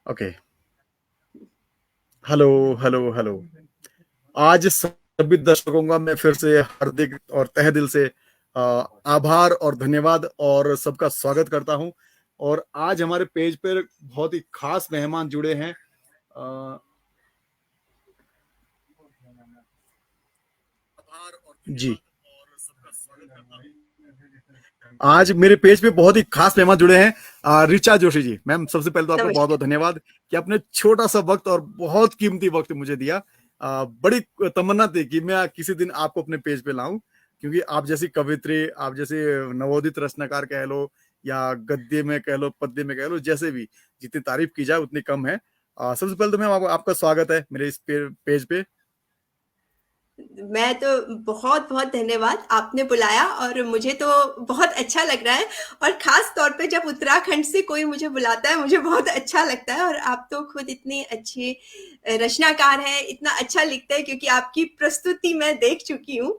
Okay. Hello, hello, hello. आज सभी दर्शकों का मैं फिर से हार्दिक और तहे दिल से आभार और धन्यवाद और सबका स्वागत करता हूं। और आज हमारे पेज पर बहुत ही खास मेहमान जुड़े हैं। अ, जी, आज मेरे पेज पे बहुत ही खास मेहमान जुड़े हैं। ऋचा जोशी जी, मैम सबसे पहले तो आपका बहुत नमस्कार। बहुत धन्यवाद कि आपने छोटा सा वक्त और बहुत कीमती वक्त मुझे दिया। बड़ी तमन्ना थी कि मैं किसी दिन आपको अपने पेज पे लाऊं, क्योंकि आप जैसी कवित्री, आप जैसे नवोदित रचनाकार कह लो या गद्य में कह लो, पद्य में कह लो, जैसे भी जितनी तारीफ की जाए उतनी कम है। सबसे पहले तो मैम आपका स्वागत है मेरे इस पेज पे। मैं तो बहुत-बहुत धन्यवाद आपने बुलाया और मुझे तो बहुत अच्छा लग रहा है और ख़ास तौर पे जब उत्तराखंड से कोई मुझे बुलाता है, मुझे बहुत अच्छा लगता है और आप तो खुद इतने अच्छे रचनाकार हैं, इतना अच्छा लिखते हैं क्योंकि आपकी प्रस्तुति मैं देख चुकी हूँ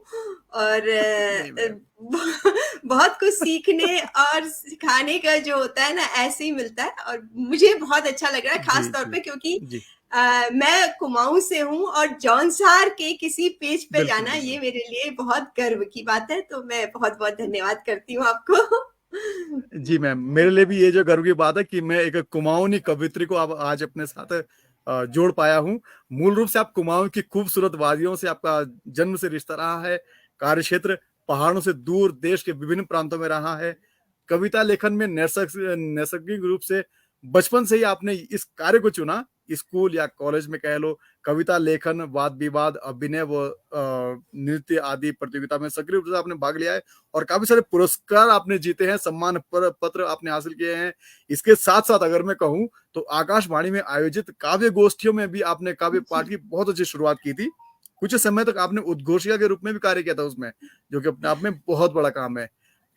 और नहीं मैम। बहुत कुछ सीखने और सिखाने का जो होता है ना, ऐसे ही मिलता है और मुझे बहुत अच्छा लग रहा है जी ख़ास तौर जी पे क्योंकि जी। मैं कुमाऊँ से हूँ और जौनसार के किसी पेज पे बिल्कुल जाना बिल्कुल। ये मेरे लिए बहुत गर्व की बात है, तो मैं बहुत-बहुत धन्यवाद करती हूँ आपको। जी मैम, मेरे लिए भी ये जो गर्व की बात है कि मैं एक कुमाऊनी कवियत्री को अब आज अपने साथ जोड़ पाया हूँ। मूल रूप से आप कुमाऊं की खूबसूरत वादियों से आपका जन्म से रिश्ता रहा है। कार्यक्षेत्र पहाड़ों से दूर देश के विभिन्न प्रांतों में रहा है। कविता लेखन में नैसर्गिक रूप से बचपन से ही आपने इस कार्य को चुना। स्कूल या कॉलेज में कह लो, कविता लेखन, वाद विवाद, अभिनय व नृत्य आदि प्रतियोगिता में सक्रिय रूप से आपने भाग लिया है और काफी सारे पुरस्कार आपने जीते हैं, सम्मान पत्र आपने हासिल किए हैं। इसके साथ साथ अगर मैं कहूं तो आकाशवाणी में आयोजित काव्य गोष्ठियों में भी आपने काव्य पाठ की बहुत अच्छी शुरुआत की थी। कुछ समय तक आपने उद्घोषिका के रूप में भी कार्य किया था उसमें, जो कि अपने आप में बहुत बड़ा काम है।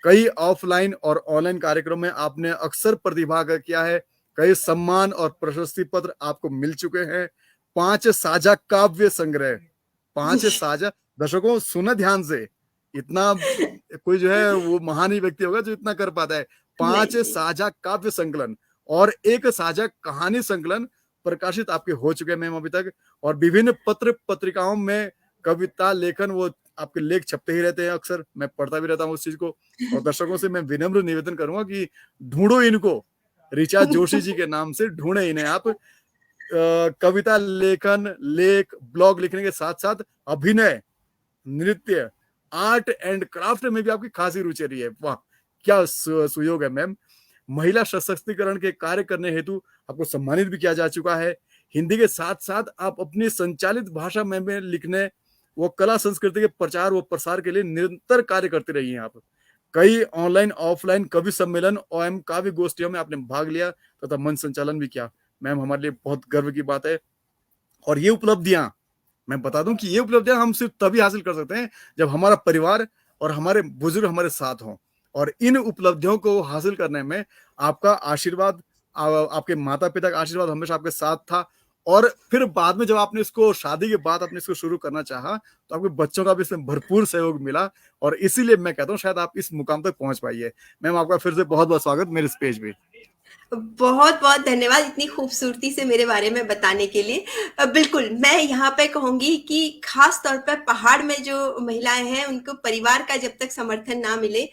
कई ऑफलाइन और ऑनलाइन कार्यक्रम में आपने अक्सर प्रतिभाग किया है। कई सम्मान और प्रशस्ति पत्र आपको मिल चुके हैं। 5 साझा काव्य संग्रह, 5 साझा, दर्शकों सुना ध्यान से, इतना कोई जो है वो महान ही व्यक्ति होगा जो इतना कर पाता है। 5 नहीं, नहीं। साझा काव्य संकलन और 1 साझा कहानी संकलन प्रकाशित आपके हो चुके हैं मैम अभी तक। और विभिन्न पत्र पत्रिकाओं में कविता लेखन, वो आपके लेख छपते ही रहते हैं, अक्सर मैं पढ़ता भी रहता हूँ उस चीज को। और दर्शकों से मैं विनम्र निवेदन करूंगा कि ढूंढो इनको, ऋचा जोशी जी के नाम से ढूंढे इन्हें आप। कविता लेखन, ब्लॉग लिखने के साथ साथ अभिनय, नृत्य, आर्ट एंड क्राफ्ट में भी आपकी खासी रुचि रही है। वाह, क्या सुयोग है मैम। महिला सशक्तिकरण के कार्य करने हेतु आपको सम्मानित भी किया जा चुका है। हिंदी के साथ साथ आप अपनी संचालित भाषा में लिखने, वो कला संस्कृति के प्रचार व प्रसार के लिए निरंतर कार्य करते रही हैं आप। कई ऑनलाइन ऑफलाइन कवि सम्मेलन एवं काव्य गोष्ठियों में आपने भाग लिया तथा मंच संचालन भी किया। मैम हमारे लिए बहुत गर्व की बात है। और ये उपलब्धियां, मैं बता दूं कि ये उपलब्धियां हम सिर्फ तभी हासिल कर सकते हैं जब हमारा परिवार और हमारे बुजुर्ग हमारे साथ हों। और इन उपलब्धियों को हासिल करने में आपका आशीर्वाद, आपके माता पिता का आशीर्वाद हमेशा आपके साथ था। और फिर बाद में जब आपने इसको, शादी के बाद आपने इसको शुरू करना चाहा, तो आपके बच्चों का भी इसमें भरपूर सहयोग मिला। और इसीलिए मैं कहता हूँ शायद आप इस मुकाम तक पहुंच पाइए। मैम आपका फिर से बहुत बहुत स्वागत मेरे इस पेज पे। बहुत-बहुत धन्यवाद इतनी खूबसूरती से मेरे बारे में बताने के लिए। बिल्कुल, मैं यहाँ पे कहूँगी कि ख़ास तौर पर पहाड़ में जो महिलाएँ हैं, उनको परिवार का जब तक समर्थन ना मिले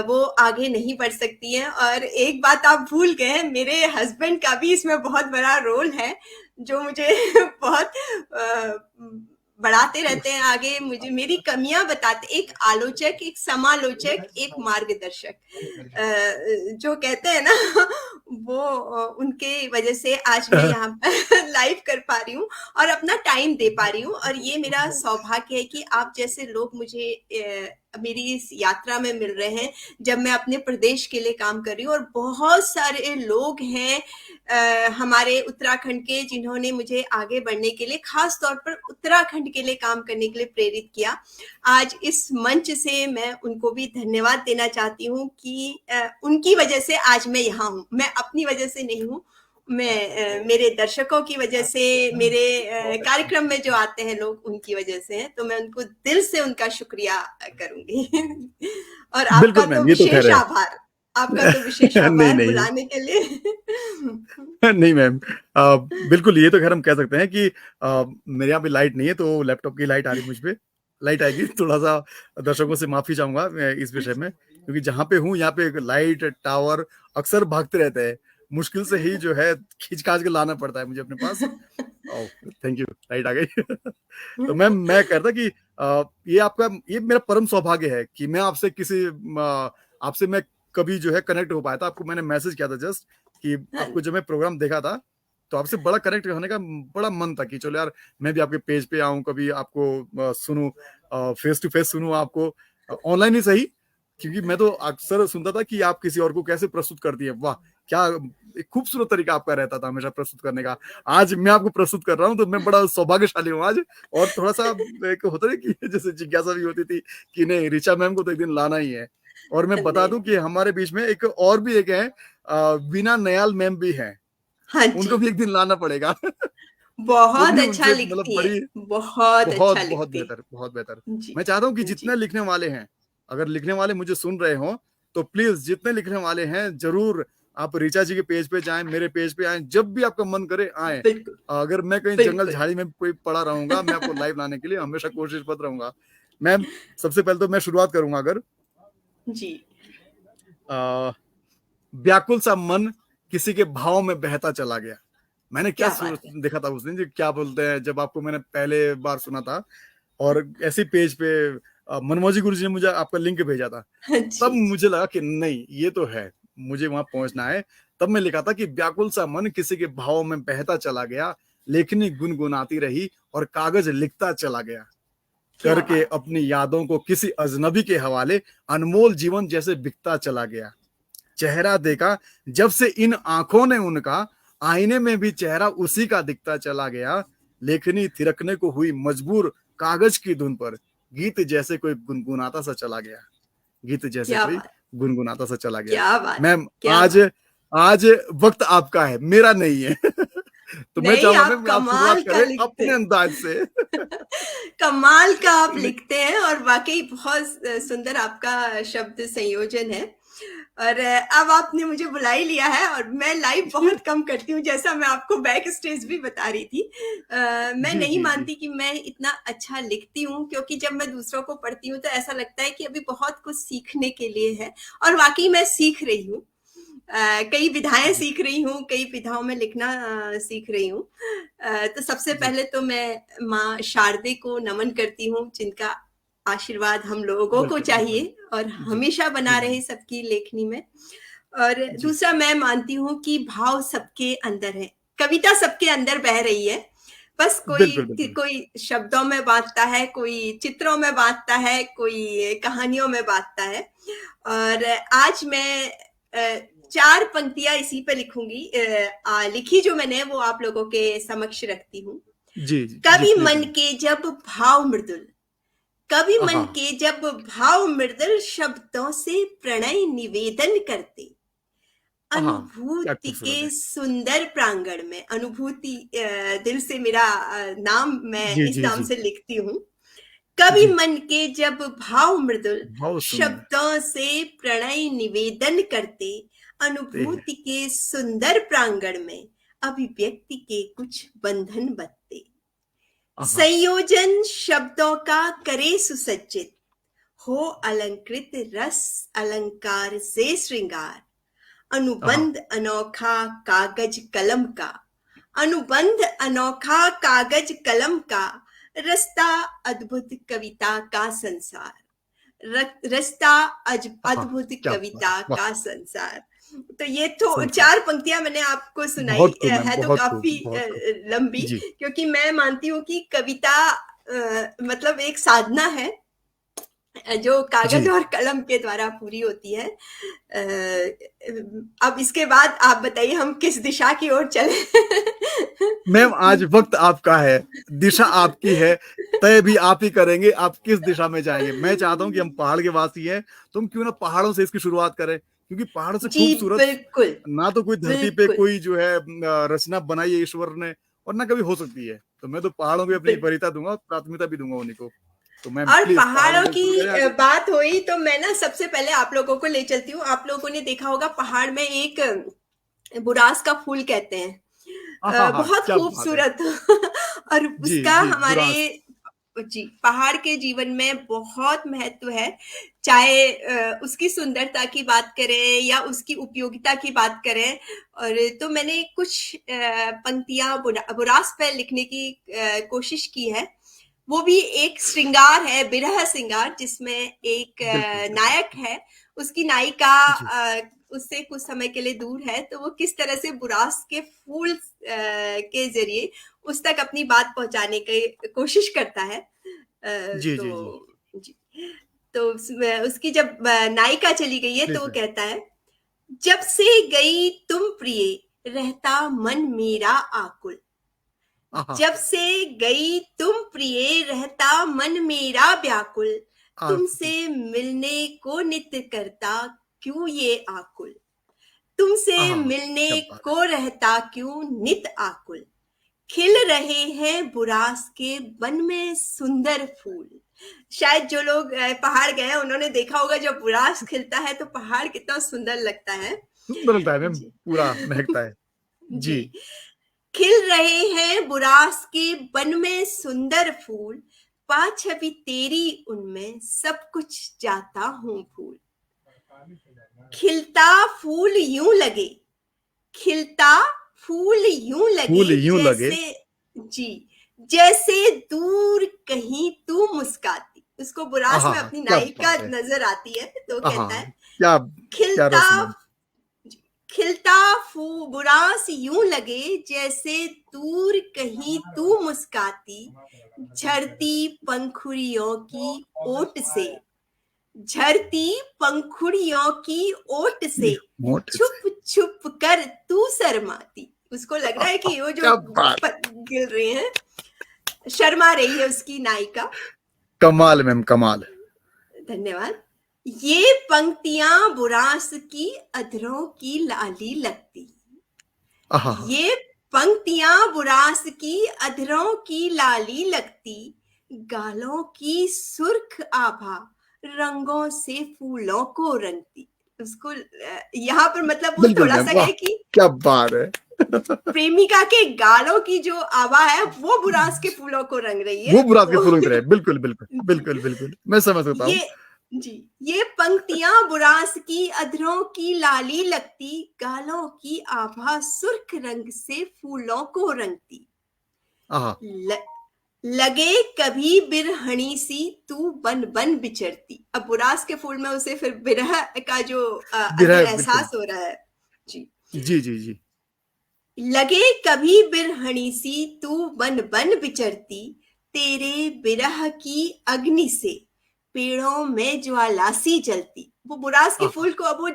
वो आगे नहीं बढ़ सकती हैं और एक बात आप भूल गए हैं, मेरे हस्बैंड का भी इसमें बहुत बड़ा रोल है, जो मुझे बहुत बढ़ाते रहते हैं आगे, मुझे मेरी कमियाँ बताते, एक आलोचक, एक समालोचक, एक मार्गदर्शक। जो कहते हैं ना वो उनके वजह से आज मैं यहाँ पर लाइव कर पा रही हूँ और अपना टाइम दे पा रही हूँ और ये मेरा सौभाग्य है कि आप जैसे लोग मुझे मेरी इस यात्रा में मिल रहे हैं जब मैं अपने प्रदेश के लिए काम कर रही हूँ और बहुत सारे लोग हैं हमारे उत्तराखंड के जिन्होंने मुझे आगे बढ़ने के लिए खास तौर पर उत्तराखंड के लिए काम करने के लिए प्रेरित किया। आज इस मंच से मैं उनको भी धन्यवाद देना चाहती हूँ कि उनकी वजह से आज मैं यहाँ हूँ। मैं अपनी वजह से नहीं हूँ, मैं मेरे दर्शकों की वजह से, मेरे कार्यक्रम में जो आते हैं लोग उनकी वजह से है, तो मैं उनको दिल से उनका शुक्रिया करूँगी। और आपका बिल्कुल तो मैम, ये तो खैर विशेष है। आभार, आपका तो विशेष नहीं आभार नहीं, बुलाने के लिए। नहीं मैम, बिल्कुल ये तो खैर हम कह सकते हैं कि मेरे यहाँ पे लाइट नहीं है, तो लैपटॉप की लाइट आ रही है मुझ पे। लाइट आएगी, थोड़ा-सा दर्शकों से माफ़ी चाहूँगा मैं इस विषय में, क्योंकि जहाँ पे हूँ यहाँ पे लाइट, टावर अक्सर भागते रहते हैं। मुश्किल से ही जो है खींच-खाच के लाना पड़ता है मुझे अपने पास। ओह! थैंक यू, लाइट आ गई। तो मैम मैं कह रहा था कि ये मेरा परम सौभाग्य है कि मैं आपसे मैं कभी जो है कनेक्ट हो पाया था। आपको मैंने मैसेज किया था जस्ट कि हाँ, आपको जब मैं प्रोग्राम देखा था, तो आपसे बड़ा कनेक्ट होने का बड़ा मन था कि चलो यार मैं भी आपके पेज पे आऊँ, कभी आपको सुनूँ, फेस टू फेस सुनूँ आपको, ऑनलाइन ही सही, क्योंकि मैं तो अक्सर सुनता था कि आप किसी और को कैसे प्रस्तुत करती हैं। वाह! क्या एक खूबसूरत तरीका आपका रहता था हमेशा प्रस्तुत करने का। आज मैं आपको प्रस्तुत कर रहा हूँ, तो मैं बड़ा सौभाग्यशाली हूँ आज, और थोड़ा-सा एक होता है कि जैसे जिज्ञासा भी होती थी कि नहीं, ऋचा मैम को तो एक दिन लाना ही है। और मैं बता नहीं, दूँ कि हमारे बीच में एक और भी एक है, वीना नयाल मैम भी हैं। हाँ उनको जी, भी एक दिन लाना पड़ेगा। वो बहुत भी अच्छा उनसे मतलब लिखती हैं, बड़ी बहुत बहुत, अच्छा बहुत लिखती बेहतर, बहुत बेहतर। हैं। जी, मैं चाहता हूँ कि जी, जितने लिखने वाले हैं, अगर लिखने वाले मुझे सुन रहे हों, तो प्लीज़ जितने लिखने वाले हैं, ज़रूर आप ऋचा जी के पेज पे जाएँ, मेरे पेज पे आएँ, जब भी आपका मन करे आएँ। बिल्कुल, अगर मैं कहीं बिल्कुल। जंगल-झाड़ी में कोई पड़ा रहूँगा, मैं आपको लाइव लाने के लिए हमेशा कोशिशरत रहूँगा। मैम, सबसे पहले तो मैं शुरुआत करूँगा अगर, जी, अ, व्याकुल सा मन किसी के भाव में बहता चला गया। मैंने क्या क्या बात है! देखा था उस दिन, जी क्या बोलते हैं, जब आपको मैंने पहले बार सुना था और ऐसे ही पेज पे मनमोजी गुरु जी ने मुझे आपका लिंक भेजा था। हाँ तब जी, जी। मुझे लगा कि नहीं, ये तो है, मुझे वहाँ पहुँचना है। तब मैं लिखा था कि व्याकुल सा मन किसी के भाव में बहता चला गया, लेखनी गुनगुनाती रही और कागज़ लिखता चला गया। क्या करके बात है! अपनी यादों को किसी अजनबी के हवाले, अनमोल जीवन जैसे बिकता चला गया। चेहरा देखा जब से इन आँखों ने उनका, आईने में भी चेहरा उसी का दिखता चला गया। लेखनी थिरकने को हुई मजबूर कागज़ की धुन पर, गीत जैसे कोई गुनगुनाता सा चला गया। गीत जैसे क्या कोई बात! गुनगुनाता सा चला गया। क्या बात है! मैम, क्या आज बात! आज वक़्त आपका है, मेरा नहीं है। तो मैं नहीं, चाहूँगा आप मैम आप शुरुआत कमाल का करें लिखते अपने अंदाज़ से। हैं। कमाल का आप नहीं, लिखते हैं और वाक़ई बहुत सुंदर आपका शब्द संयोजन है। और अब आपने मुझे बुला ही लिया है और मैं लाइव जी, बहुत कम करती हूँ, जैसा मैं आपको बैक स्टेज भी बता रही थी। मैं जी, नहीं जी, जी। मानती कि मैं इतना अच्छा लिखती हूँ, क्योंकि जब मैं दूसरों को पढ़ती हूँ, तो ऐसा लगता है कि अभी बहुत कुछ सीखने के लिए है, और वाक़ई मैं सीख रही हूँ। कई विधाएँ जी, सीख रही हूँ, कई विधाओं में लिखना सीख रही हूँ। तो सबसे जी, पहले तो मैं माँ शारदे को नमन करती हूँ, जिनका आशीर्वाद हम लोगों को बिल्कुल, बिल्कुल। चाहिए और जी, हमेशा जी बना रहे मैम। सबकी लेखनी में। और जी, दूसरा, मैं मानती हूँ कि भाव सबके अंदर है, कविता सबके अंदर बह रही है। बस बिल्कुल, बिल्कुल। कोई शब्दों में बाँटता है, कोई चित्रों में बाँटता है, कोई कहानियों में बाँटता है। और आज मैं 4 पंक्तियाँ इसी पे लिखूँगी, लिखी जो मैंने वो आप लोगों के समक्ष रखती हूँ। जी, जी, जी, कवि प्लीज़ मन मैम। के जब भाव मृदुल, कवि मन हाँ, के जब भाव मृदुल शब्दों से प्रणय निवेदन करते, हाँ, क्या अनुभूति के खूबसूरत है। सुंदर प्रांगण में, अनुभूति दिल से मेरा नाम, मैं जी, इस जी, नाम जी, से लिखती हूँ। कवि जी, मन के जब भाव मृदुल बहुत सुंदर। शब्दों से प्रणय निवेदन करते, ते अनुभूति के सुंदर प्रांगण में अभिव्यक्ति के कुछ बंधन बत्ते, हाँ, संयोजन शब्दों का करे सुसज्जित, हो अलंकृत रस अलंकार से श्रृंगार, हाँ, अनुबंध अनोखा कागज कलम का, अनुबंध अनोखा कागज कलम का, रस्ता अद्भुत कविता का संसार, रस्ता हाँ, अद्भुत क्या बात है! कविता वाह! का संसार। तो ये तो संसार। 4 पंक्तियां मैंने आपको सुनाई, बहुत खूब मैम, है तो बहुत खूब, काफी बहुत खूब। लंबी, जी, क्योंकि मैं मानती हूँ कि कविता मतलब एक साधना है, जो कागज जी। और कलम के द्वारा पूरी होती है। अब इसके बाद आप बताइए हम किस दिशा की ओर चले। मैम, आज वक़्त आपका है, दिशा आपकी है, तय भी आप ही करेंगे, आप किस दिशा में जाएँगे। मैं चाहता हूँ कि हम पहाड़ के वासी हैं, तो हम क्यों ना पहाड़ों से इसकी शुरुआत करें, क्योंकि पहाड़ों से जी, खूबसूरत बिल्कुल, ना तो कोई धरती पे बिल्कुल, कोई जो है रचना बनाई है ईश्वर ने, और ना कभी हो सकती है। तो मैं तो पहाड़ों को अपनी बिल्कुल। वरीयता दूँगा, प्राथमिकता भी दूँगा उन्हीं को। तो मैम और प्लीज़ पहाड़ों पहाड़ों से शुरू की करें आगे। बात हुई तो मैं ना सबसे पहले आप लोगों को ले चलती हूँ। आप लोगों ने देखा होगा, पहाड़ में एक बुरास का फूल कहते हैं। हाँ, बहुत क्या बात है। खूबसूरत और जी, उसका जी, हमारे बुरास। जी पहाड़ के जीवन में बहुत महत्व है। चाहे उसकी सुंदरता की बात करें या उसकी उपयोगिता की बात करें। और तो मैंने कुछ पंक्तियां बुरास पर लिखने की कोशिश की है। वो भी एक श्रृंगार है, विरह श्रृंगार, जिसमें एक बिल्कुल, बिल्कुल। नायक है, उसकी नायिका जी, उससे कुछ समय के लिए दूर है, तो वो किस तरह से बुरास के फूल के जरिए उस तक अपनी बात पहुंचाने की कोशिश करता है। जी, जी, जी। तो जी, तो उसकी जब नायिका चली गई है तो प्लीज़ वो मैम। कहता है, जब से गई तुम प्रिय रहता मन मेरा आकुल। हाँ, जब से गई तुम प्रिय रहता मन मेरा व्याकुल। बिल्कुल। तुमसे मिलने को नित्य करता क्यों ये आकुल। तुमसे मिलने क्या बात है। को रहता क्यों नित आकुल। खिल रहे हैं बुरास के वन में सुंदर फूल। शायद जो लोग पहाड़ गए हैं उन्होंने देखा होगा, जब बुरास खिलता है तो पहाड़ कितना सुंदर लगता है। सुंदर लगता है मैम, जी पूरा महकता है। जी, जी। खिल रहे हैं बुरास के वन में सुंदर फूल। पा छवि तेरी उनमें सब कुछ जाता हूँ भूल। खिलता फूल यूं लगे, खिलता फूल यूं लगे फूल यूँ लगे। जैसे जी, जैसे दूर कहीं तू मुस्काती। उसको बुरास में अपनी क्या नायिका बात है। नजर आती है तो वो कहता है, क्या क्या खिलता रस्म है। खिलता फू बुरास यूं लगे जैसे दूर कहीं तू मुस्काती। झरती पंखुड़ियों की ओट से, झरती पंखुड़ियों की ओट ये से मोटे से। छुप छुप कर तू शर्माती। उसको लग रहा है कि वो जो क्या बात। गिर रहे हैं, शर्मा रही है उसकी नायिका। कमाल मैम, कमाल। धन्यवाद। ये पंक्तियां बुरास की अधरों की लाली लगती। आहा, ये पंक्तियां बुरास की अधरों की लाली लगती। गालों की सुर्ख आभा रंगों से फूलों को रंगती। उसको यहाँ पर मतलब वो बिल्कुल थोड़ा मैम, सा वाह! है कि क्या बात है। प्रेमिका के गालों की जो आभा है वो बुरास के फूलों को रंग रही है वो बुरात के तो फूलों की तरह है। बिल्कुल, बिल्कुल, जी, बिल्कुल, बिल्कुल। मैं समझ सकता ये हूँ। जी, ये पंक्तियां बुरास की अधरों की लाली लगती। गालों की आभा सुर्ख रंग से फूलों को रंगती। आहा, ल, लगे कभी बिरहणी सी तू बन बन बिचरती। अब बुरास के फूल में उसे फिर बिरह का जो अंदर विरह बिल्कुल। एहसास हो रहा है। जी, जी, जी, जी। लगे कभी बिरहणी सी तू बन बन बिचरती। तेरे बिरह की अग्नि से पेड़ों में ज्वाला सी जलती। वो बुरास के आहा, फूल को अब वो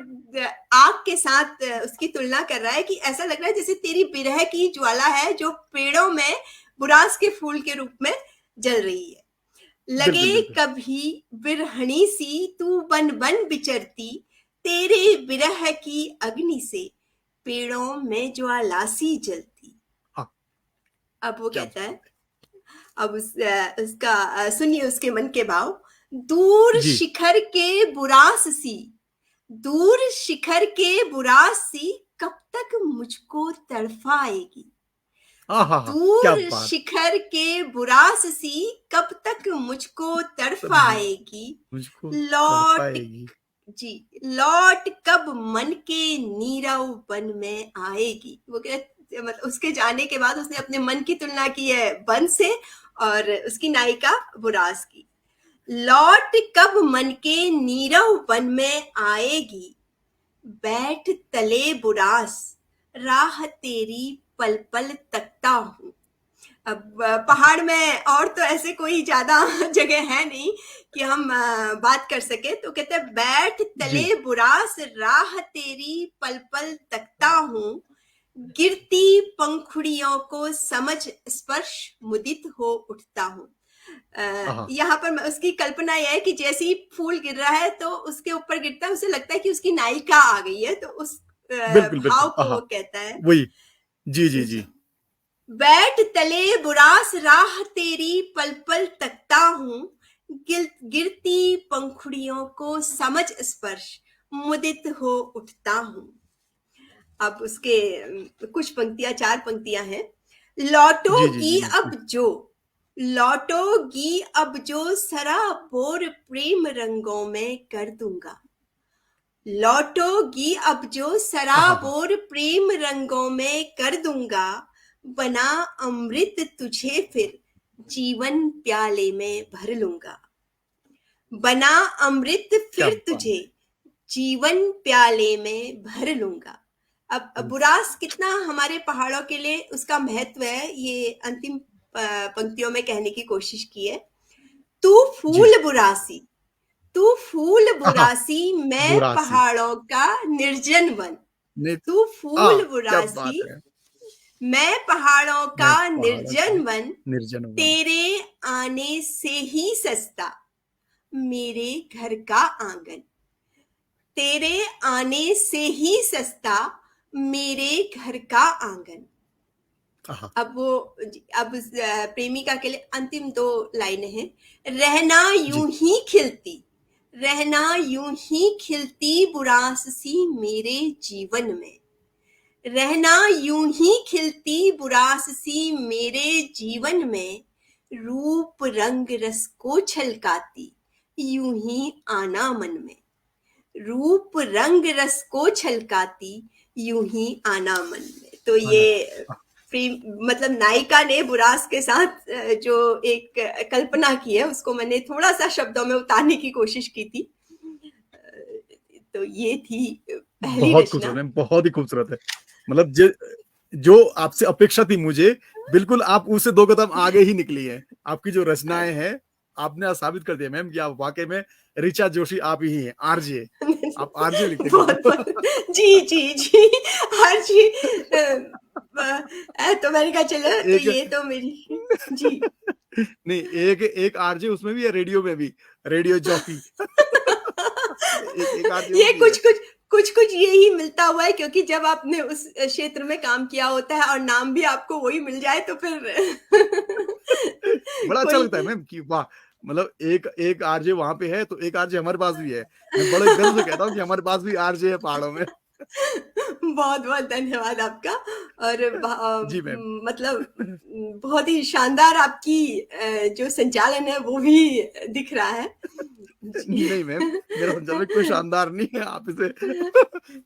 आग के साथ उसकी तुलना कर रहा है कि ऐसा लग रहा है जैसे तेरी बिरह की ज्वाला है जो पेड़ों में बुरास के फूल के रूप में जल रही है। बिल्कुल, लगे बिल्कुल। कभी बिरहणी सी तू बन बन बिचरती। तेरे बिरह की अग्नि से पेड़ों में ज्वाला सी जलती। हाँ, अब वो क्या कहता बात है, है। अब उसका सुनिए उसके मन के भाव। दूर जी। शिखर के बुरास सी, दूर शिखर के बुरास सी कब तक मुझको तड़फाएगी। क्या दूर बात! शिखर के बुरास सी कब तक मुझको तड़फाएगी। मुझको लौट तड़पाएगी। जी, लौट कब मन के नीरव वन में आएगी। वो क्या मतलब उसके जाने के बाद उसने अपने मन की तुलना की है वन से और उसकी नायिका बुरास की। लौट कब मन के नीरव वन में आएगी। बैठ तले बुरास राह तेरी पल पल तकता हूँ। अब पहाड़ में और तो ऐसे कोई ज्यादा जगह है नहीं कि हम बात कर सके, तो कहते हैं बैठ जी। तले बुरास राह तेरी पल पल तकता हूँ। गिरती पंखुड़ियों को समझ स्पर्श मुदित हो उठता हूँ। आहा, यहाँ पर उसकी कल्पना यह है कि जैसे ही फूल गिर रहा है तो उसके ऊपर गिरता है, उसे लगता है कि उसकी नायिका आ गई है, तो उस बिल्कुल, भाव बिल्कुल। को वो कहता है। वही। जी, जी, जी, जी। बैठ तले बुरास राह तेरी पल पल तकता हूँ। गिरती पंखुड़ियों को समझ स्पर्श मुदित हो उठता हूँ। अब उसके कुछ पंक्तियां, 4 पंक्तियां हैं। जी जी जी लौटोगी बिल्कुल। अब जो, लौटोगी अब जो, सराबोर प्रेम रंगों में कर दूंगा। लौटोगी अब जो, आहा सराबोर प्रेम रंगों में कर दूंगा। बना अमृत तुझे फिर जीवन प्याले में भर लूंगा। बना अमृत क्या फिर बात तुझे जीवन प्याले में भर लूंगा। अब है। बुरास कितना हमारे पहाड़ों के लिए उसका महत्व है, ये अंतिम पंक्तियों में कहने की कोशिश की है। तू जी फूल बुरासी, तू फूल आहा बुरासी, मैं बुरासी पहाड़ों का निर्जन वन। ने तू आ फूल क्या बुरासी, बात है। मैं पहाड़ों मैं का पहाड़ों का निर्जन वन। निर्जन वन। तेरे आने से ही सस्ता मेरे घर का आंगन। तेरे आने से ही सस्ता मेरे घर का आंगन। आहा अब वो, अब उस प्रेमिका के लिए अंतिम 2 लाइनें हैं। रहना जी यूं ही खिलती, रहना यूं ही खिलती बुरास सी मेरे जीवन में। रहना यूं ही खिलती बुरास सी मेरे जीवन में। रूप रंग रस को छलकाती यूं ही आना मन में। रूप रंग रस को छलकाती यूं ही आना मन में। तो आना ये प्रेम, मतलब नायिका ने बुरास के साथ जो एक कल्पना की है, उसको मैंने थोड़ा सा शब्दों में उतारने की कोशिश की थी। तो ये थी पहली बहुत रचना। खूबसूरत है, बहुत ही खूबसूरत है। मतलब जो आपसे अपेक्षा थी मुझे, बिल्कुल आप उससे 2 कदम आगे ही निकली है। आपकी जो रचनाएं हैं, आपने आज साबित कर दिया मैम कि आप वाकई में ऋचा जोशी आप ही हैं, आरजे। आप आरजे लिखते हैं बहुत खुद बहुत, जी जी जी, हर जी। तो मैंने कहा चलो, तो एक ये तो मेरी, जी। नहीं, एक आरजे उसमें भी है, रेडियो में भी, रेडियो जॉकी। एक आरजे वो ये भी है। कुछ यही मिलता हुआ है, क्योंकि जब आपने उस क्षेत्र में काम किया होता है और नाम भी आपको वही मिल जाए, तो फिर बड़ा अच्छा कोई, लगता है मैम कि वाह, मतलब एक एक आरजे वहां पे है तो एक आरजे हमारे पास भी है। मैं बड़े गर्व से कहता हूँ कि हमारे पास भी आरजे है पहाड़ों में। बहुत बहुत धन्यवाद आपका। और जी मैम। मतलब बहुत ही शानदार आपकी जो संचालन है वो भी दिख रहा है। जी। नहीं मैम, मेरा संचालन कोई शानदार नहीं है, आप इसे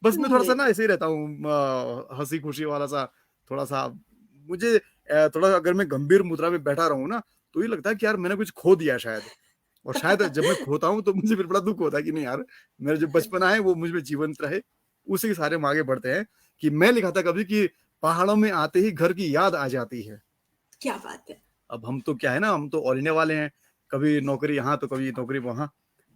बस मैं थोड़ा सा नहीं, ना ऐसे ही रहता हूँ, हंसी खुशी वाला सा थोड़ा सा। मुझे थोड़ा अगर मैं गंभीर मुद्रा में बैठा रहूं ना, तो ये लगता है कि यार मैंने कुछ खो दिया शायद। और शायद जब मैं खोता हूँ तो मुझे फिर बड़ा दुख होता है कि नहीं यार, मेरा जो बचपना है वो मुझ में जीवंत रहे। उसी के सारे हम आगे बढ़ते हैं। कि मैं लिखा था कभी कि पहाड़ों में आते ही घर की याद आ जाती है। क्या बात है। अब हम तो क्या है ना, हम तो ऑल इंडिया वाले हैं, कभी नौकरी यहाँ तो कभी नौकरी वहाँ।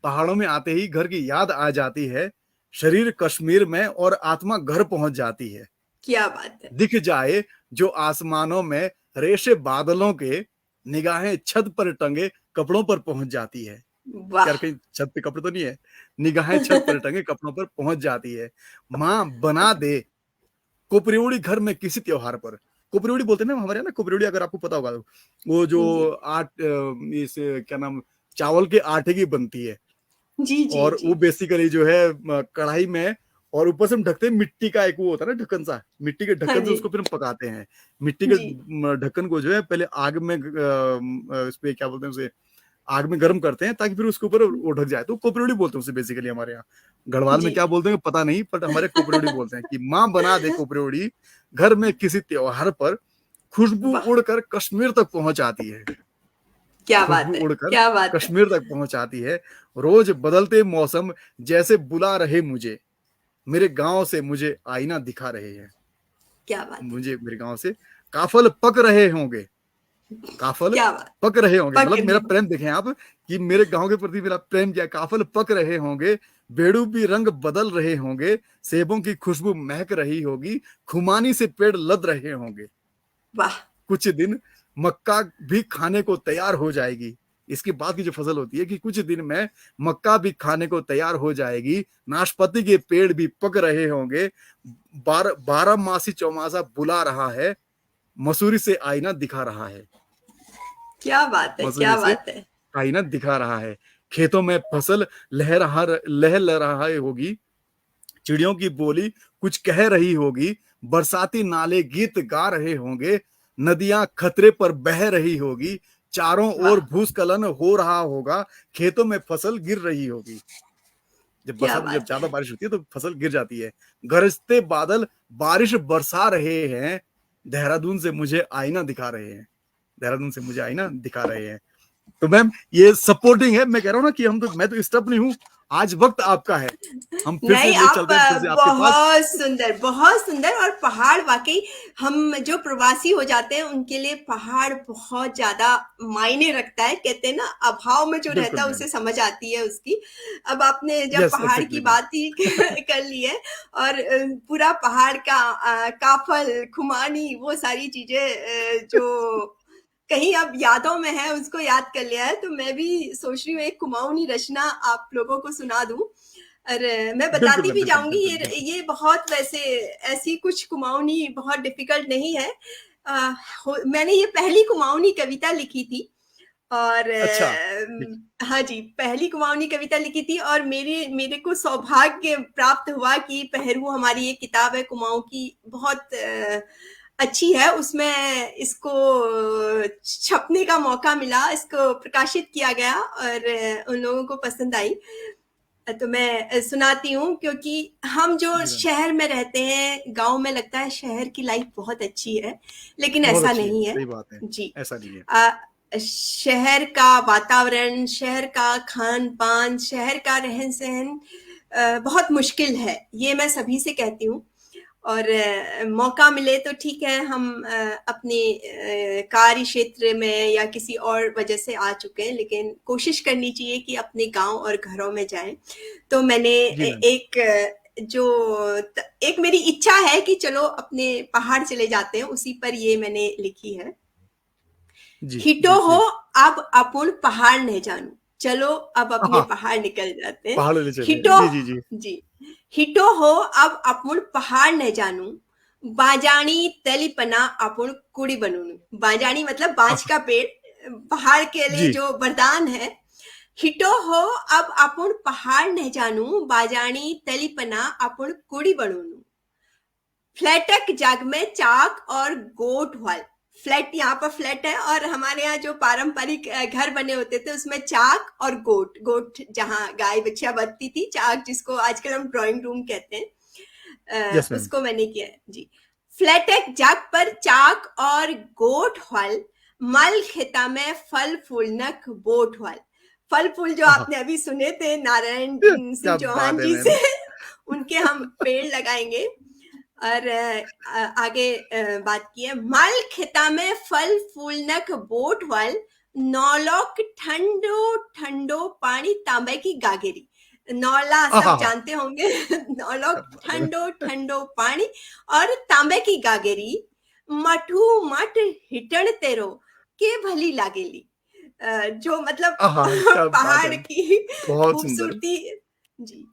पहाड़ों में आते ही घर की याद आ जाती है, शरीर कश्मीर में और आत्मा घर पहुंच जाती है। क्या बात है। दिख जाए जो आसमानों में रेशे बादलों के, निगाहें छत पर टंगे कपड़ों पर पहुंच जाती है। वाह। यार कहीं छत पे कपड़े तो नहीं है? निगाहें छत पर टंगे कपड़ों पर पहुंच जाती है। माँ बना दे कुपरिउड़ी घर में किसी त्योहार पर। कुपरिउड़ी बोलते हैं ना हमारे यहाँ ना, कुपरिउड़ी अगर आपको पता होगा तो। वो जो जी इस क्या नाम, चावल के आटे की बनती है। जी जी और जी। वो बेसिकली जो है कढ़ाई में, और ऊपर से हम ढकते हैं मिट्टी का, एक वो होता है ना ढक्कन सा, मिट्टी के हाँ ढक्कन से जी। उसको फिर हम पकाते हैं। मिट्टी के जी ढक्कन को जो है पहले आग में इस पे क्या बोलते हैं उसे, आग में गर्म करते हैं ताकि फिर उसके ऊपर वो ढक जाए। तो कोपरेड़ी बोलते हैं उसे बेसिकली हमारे यहाँ। गढ़वाल में जी। क्या बोलते हैं पता नहीं, पर हमारे कोपरेड़ी बोलते हैं कि माँ बना दे कोपरेड़ी घर में किसी त्योहार पर, खुशबू वाह। उड़कर कश्मीर तक पहुंच आती है। क्या बात खुशबू है। उड़कर क्या बात है। कश्मीर तक पहुंच आती है। रोज बदलते मौसम जैसे बुला रहे मुझे, मेरे गांव से मुझे आईना दिखा रहे हैं। क्या बात है। मुझे मेरे गांव से काफल पक रहे होंगे, काफल क्या बात। पक रहे होंगे, पक मतलब रहे मेरा हो। प्रेम देखें आप कि मेरे गांव के प्रति मेरा प्रेम क्या, काफल पक रहे होंगे, बेड़ू भी रंग बदल रहे होंगे, सेबों की खुशबू महक रही होगी, खुमानी से पेड़ लद रहे होंगे। वाह। कुछ दिन मक्का भी खाने को तैयार हो जाएगी। इसके बाद की जो फसल होती है कि कुछ दिन में मक्का भी खाने को तैयार हो जाएगी, नाशपाती के पेड़ भी पक रहे होंगे, 12 मासी चौमासा बुला रहा है, मसूरी से आईना दिखा रहा है। क्या बात है। मसूरी क्या से बात है। आईना दिखा रहा है। खेतों में फसल लह रहा होगी, चिड़ियों की बोली कुछ कह रही होगी, बरसाती नाले गीत गा रहे होंगे, नदियां खतरे पर बह रही होगी, चारों ओर वाह, भूस्खलन हो रहा होगा, खेतों में फसल गिर रही होगी। जब क्या बरसात में जब बात ज्यादा है। बारिश होती है तो फसल गिर जाती है। गरजते बादल बारिश बरसा रहे हैं, देहरादून से मुझे आईना दिखा रहे हैं, देहरादून से मुझे आईना दिखा रहे हैं। तो मैम ये सपोर्टिंग है, मैं कह रहा हूँ ना कि मैं तो स्टफ नहीं हूँ। आज वक्त आपका है, हम फिर से नहीं, ले आप चलते हैं फिर से आपके पास। बहुत सुंदर। और पहाड़ वाकई, हम जो प्रवासी हो जाते हैं उनके लिए पहाड़ बहुत ज्यादा मायने रखता है। कहते हैं ना, अभाव में जो रहता बिल्कुल है मैम। उसे समझ आती है उसकी। अब आपने जब यस पहाड़ की एग्जैक्टली मैम। बात ही कर ली है, और पूरा पहाड़ का काफल खुमानी वो सारी चीजें जो कहीं अब यादों में है उसको याद कर लिया है, तो मैं भी सोच रही हूँ एक कुमाऊनी रचना आप लोगों को सुना दूं। और मैं बिल्कुल बताती मैम, भी बिल्कुल जाऊंगी, बिल्कुल बिल्कुल। ये बहुत वैसे ऐसी कुछ कुमाऊनी बहुत डिफिकल्ट नहीं है। मैंने ये पहली कुमाऊनी कविता लिखी थी, और अच्छा। हाँ जी, पहली कुमाऊनी कविता लिखी थी, और मेरे मेरे को सौभाग्य प्राप्त हुआ कि पहरू हमारी ये किताब है कुमाऊं की, बहुत अच्छी है। उसमें इसको छपने का मौका मिला, इसको प्रकाशित किया गया, और उन लोगों को पसंद आई। तो मैं सुनाती हूँ, क्योंकि हम जो जी मैम। शहर में रहते हैं, गांव में लगता है शहर की लाइफ बहुत अच्छी है, लेकिन बहुत ऐसा अच्छी है, नहीं है। सही बात है। जी। ऐसा नहीं है। शहर का वातावरण, शहर का खान पान, शहर का रहन सहन बहुत मुश्किल है, ये मैं सभी से कहती हूँ। और मौका मिले तो ठीक है, हम अपने कार्य क्षेत्र में या किसी और वजह से आ चुके हैं, लेकिन कोशिश करनी चाहिए कि अपने गांव और घरों में जाएं। तो मैंने जी मैम। एक जो एक मेरी इच्छा है कि चलो अपने पहाड़ चले जाते हैं, उसी पर ये मैंने लिखी है। जी हिटो जी हो प्लीज। अब अपुन पहाड़ न जानू, चलो अब अपने हाँ, पहाड़ निकल जाते हैं। पहाड़ों ले चले, हिटो, जी जी जी। जी, हिटो हो अब अपुन पहाड़ न जानू, बाजानी तलिपना अपुन कुड़ी बनूनु। बाजानी मतलब बांज हाँ, का पेड़, पहाड़ के लिए जी। जो वरदान है। हिटो हो अब अपुन पहाड़ न जानू, बाजानी तलिपना अपुन कुड़ी बनूनु। फ्लैटक जग में चाक और गोट वाल। फ्लैट, यहाँ पर फ्लैट है, और हमारे यहाँ जो पारंपरिक घर बने होते थे उसमें चाक और गोट, गोट जहाँ गाय बच्चियां बचती थी, चाक जिसको आजकल हम ड्राइंग रूम कहते हैं, यस मैम। उसको मैंने किया है जी। फ्लैटक जग पर चाक और गोट हल, मल खेता में फल फूलनक बोट हल। फल फूल जो हाँ, आपने अभी सुने थे नारायण क्या सिंह बात चौहान है जी मैम। से, उनके हम पेड़ लगाएंगे। और आगे बात की है, मल खेता में फल फूलनक बोट वल, नौलौक ठंडो ठंडो पानी तांबे की गागेरी। नौला सब हाँ, जानते होंगे क्या नौलौक बात है मैम। ठंडो ठंडो पानी और तांबे की गागेरी, मठू मठ हिटण तेरो के भली लागेली। जो मतलब हाँ, क्या बात है। पहाड़ की बहुत सुंदर। खूबसूरती। जी।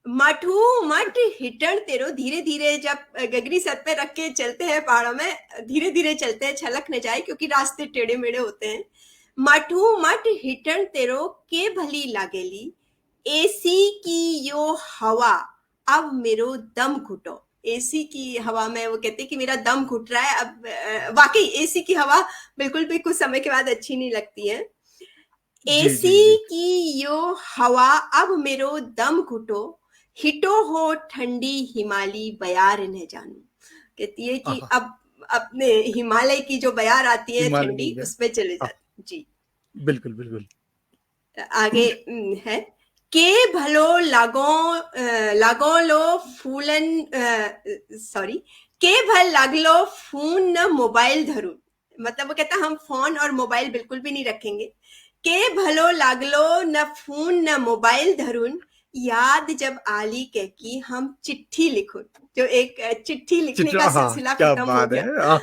मठू मठ हिटण तेरो, धीरे धीरे जब गगरी सर पे रख के चलते हैं पहाड़ों में, धीरे धीरे चलते हैं, छलक न जाए क्योंकि रास्ते टेढ़े मेढ़े होते हैं। मठू मठ हिटण तेरो के भली लागेली, एसी की यो हवा अब मेरो दम घुटो। एसी की हवा में वो कहते हैं कि मेरा दम घुट रहा है अब। वाकई एसी की हवा बिल्कुल भी कुछ समय के बाद अच्छी नहीं लगती है। जी जी एसी जी। की यो हवा अब मेरो दम घुटो, हिटो हो ठंडी हिमालय बयार न जानू। कहती है कि हाँ, अब अपने हिमालय की जो बयार आती है हिमालय ठंडी, में गया। उसमें चले हाँ, जाते। जी। बिल्कुल बिल्कुल। आगे है, के भलो लागो लागो लो फूलन, सॉरी, के भल लागलो फोन न मोबाइल धरून। मतलब वो कहता हम फोन और मोबाइल बिल्कुल भी नहीं रखेंगे। के भलो लागलो न फोन न मोबाइल धरून, याद जब आली कह की हम चिट्ठी लिखूं। जो एक चिट्ठी लिखने का चिट्ठा, हाँ, सिलसिला क्या खत्म हो बात है। गया,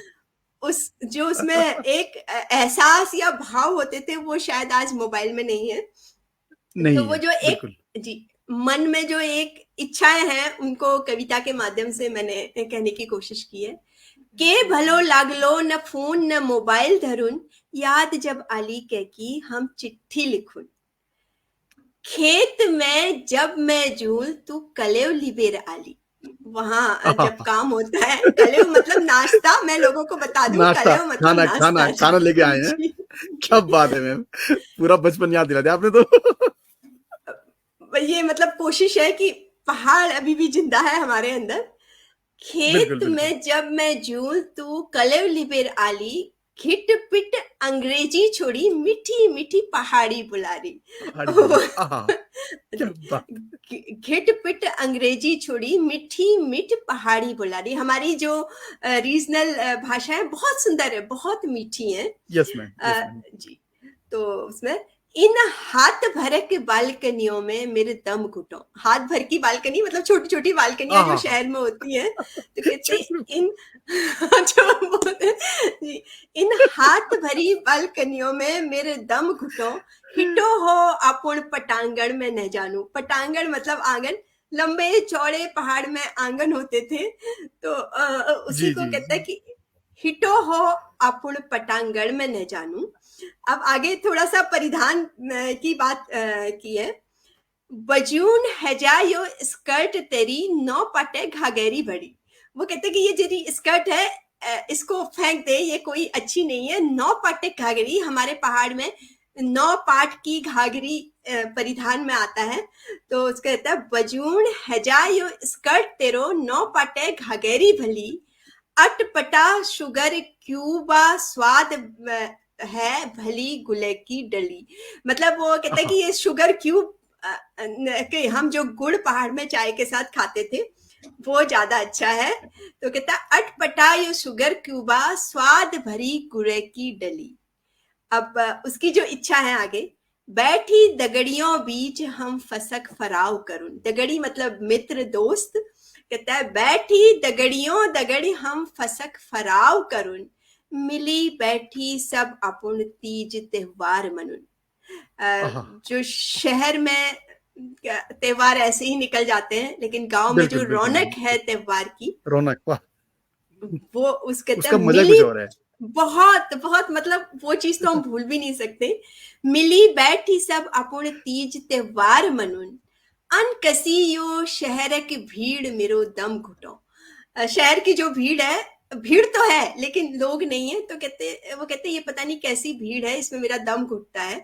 उस जो उसमें एक एहसास या भाव होते थे वो शायद आज मोबाइल में नहीं है। तो नहीं वो है जो एक, बिल्कुल। जी, मन में जो एक इच्छाएं हैं उनको कविता के माध्यम से मैंने कहने की कोशिश की है। के भलो लागलो न फोन न मोबाइल धरुन, याद जब आली कह की हम चिट्ठी लिखुन। खेत में जब मैं जूल तू कलेव लिबेर आली। वहाँ जब काम होता है, कलेव मतलब नाश्ता, मैं लोगों को बता दूं, नाश्ता, कलेव मतलब खाना खाना नाश्ता खाना लेके आए हैं। जी। क्या बात है मैम, पूरा बचपन याद दिला दिया आपने तो। ये मतलब कोशिश है कि पहाड़ अभी भी जिंदा है हमारे अंदर। बिल्कुल खेत बिल्कुल। में जब मैं जूं तू कलेव लिबेर आली, घिट पिट अंग्रेजी छोड़ी, मीठी मीठी पहाड़ी बुलारी। पहाड़ी बोला, आहा, क्या बात। घिट पिट अंग्रेजी छोड़ी, मीठी मीठ पहाड़ी बुलारी। हमारी जो रीजनल भाषा है बहुत सुंदर है, बहुत मीठी है। Yes ma'am, yes ma'am. जी। तो उसमें इन हाथ भर के बालकनियों में मेरे दम घुटो। हाथ भर की बालकनी मतलब छोटी छोटी बालकनियां जो आहा, शहर में होती हैं, तो कहते हैं छोटे- इन जो बोलते हैं, जी, इन हाथ भरी बालकनियों में मेरे दम घुटो, हिटो हो अपुन पटांगण में न जानू। पटांगण मतलब आंगन, लंबे चौड़े पहाड़ में आंगन होते थे, तो उसी जी को जी कहता है कि हिटो हो अपुन पटांगण में न जानू। अब आगे थोड़ा सा परिधान की बात की है। बजून हैजायो स्कर्ट तेरी, नौ पटे घाघेरी बड़ी। वो कहते हैं कि ये तेरी स्कर्ट है, इसको फेंक दे, ये कोई अच्छी नहीं है। नौ पाटे घाघरी, हमारे पहाड़ में 9 पाट की घाघरी परिधान में आता है। तो उसका कहता है बजून हैजायो स्कर्ट तेरो, 9 पाटे घाघेरी भली, अटपटा शुगर क्यूबा स्वाद है भली गुले की डली। मतलब वो कहता है आहा, कि ये शुगर क्यूब कि हम जो गुड़ पहाड़ में चाय के साथ खाते थे वो ज्यादा अच्छा है। तो कहता है अटपटा ये शुगर क्यूबा स्वाद भरी गुड़े की डली। अब उसकी जो इच्छा है आगे, बैठी दगड़ियों बीच हम फसक फराव करूं। दगड़ी मतलब मित्र दोस्त। कहता है बैठी दगड़ियों दगड़ी हम फसक फराव करूं, मिली बैठी सब अपुन तीज त्योहार मनुन। आहा, जो शहर में त्योहार ऐसे ही निकल जाते हैं, लेकिन गांव में जो बिल्कुल बिल्कुल रौनक मैम। है त्योहार की, रौनक, वाह, वो उस कहते हैं उसका मजा मिली। कुछ और है। बहुत बहुत मतलब वो चीज तो हम भूल भी नहीं सकते। मिली बैठी सब अपुन तीज त्योहार मनुन, अनकसी यो शहर की भीड़ मेरो दम घुटो। शहर की जो भीड़ है, भीड़ तो है लेकिन लोग नहीं है, तो वो कहते ये पता नहीं कैसी भीड़ है, इसमें मेरा दम घुटता है।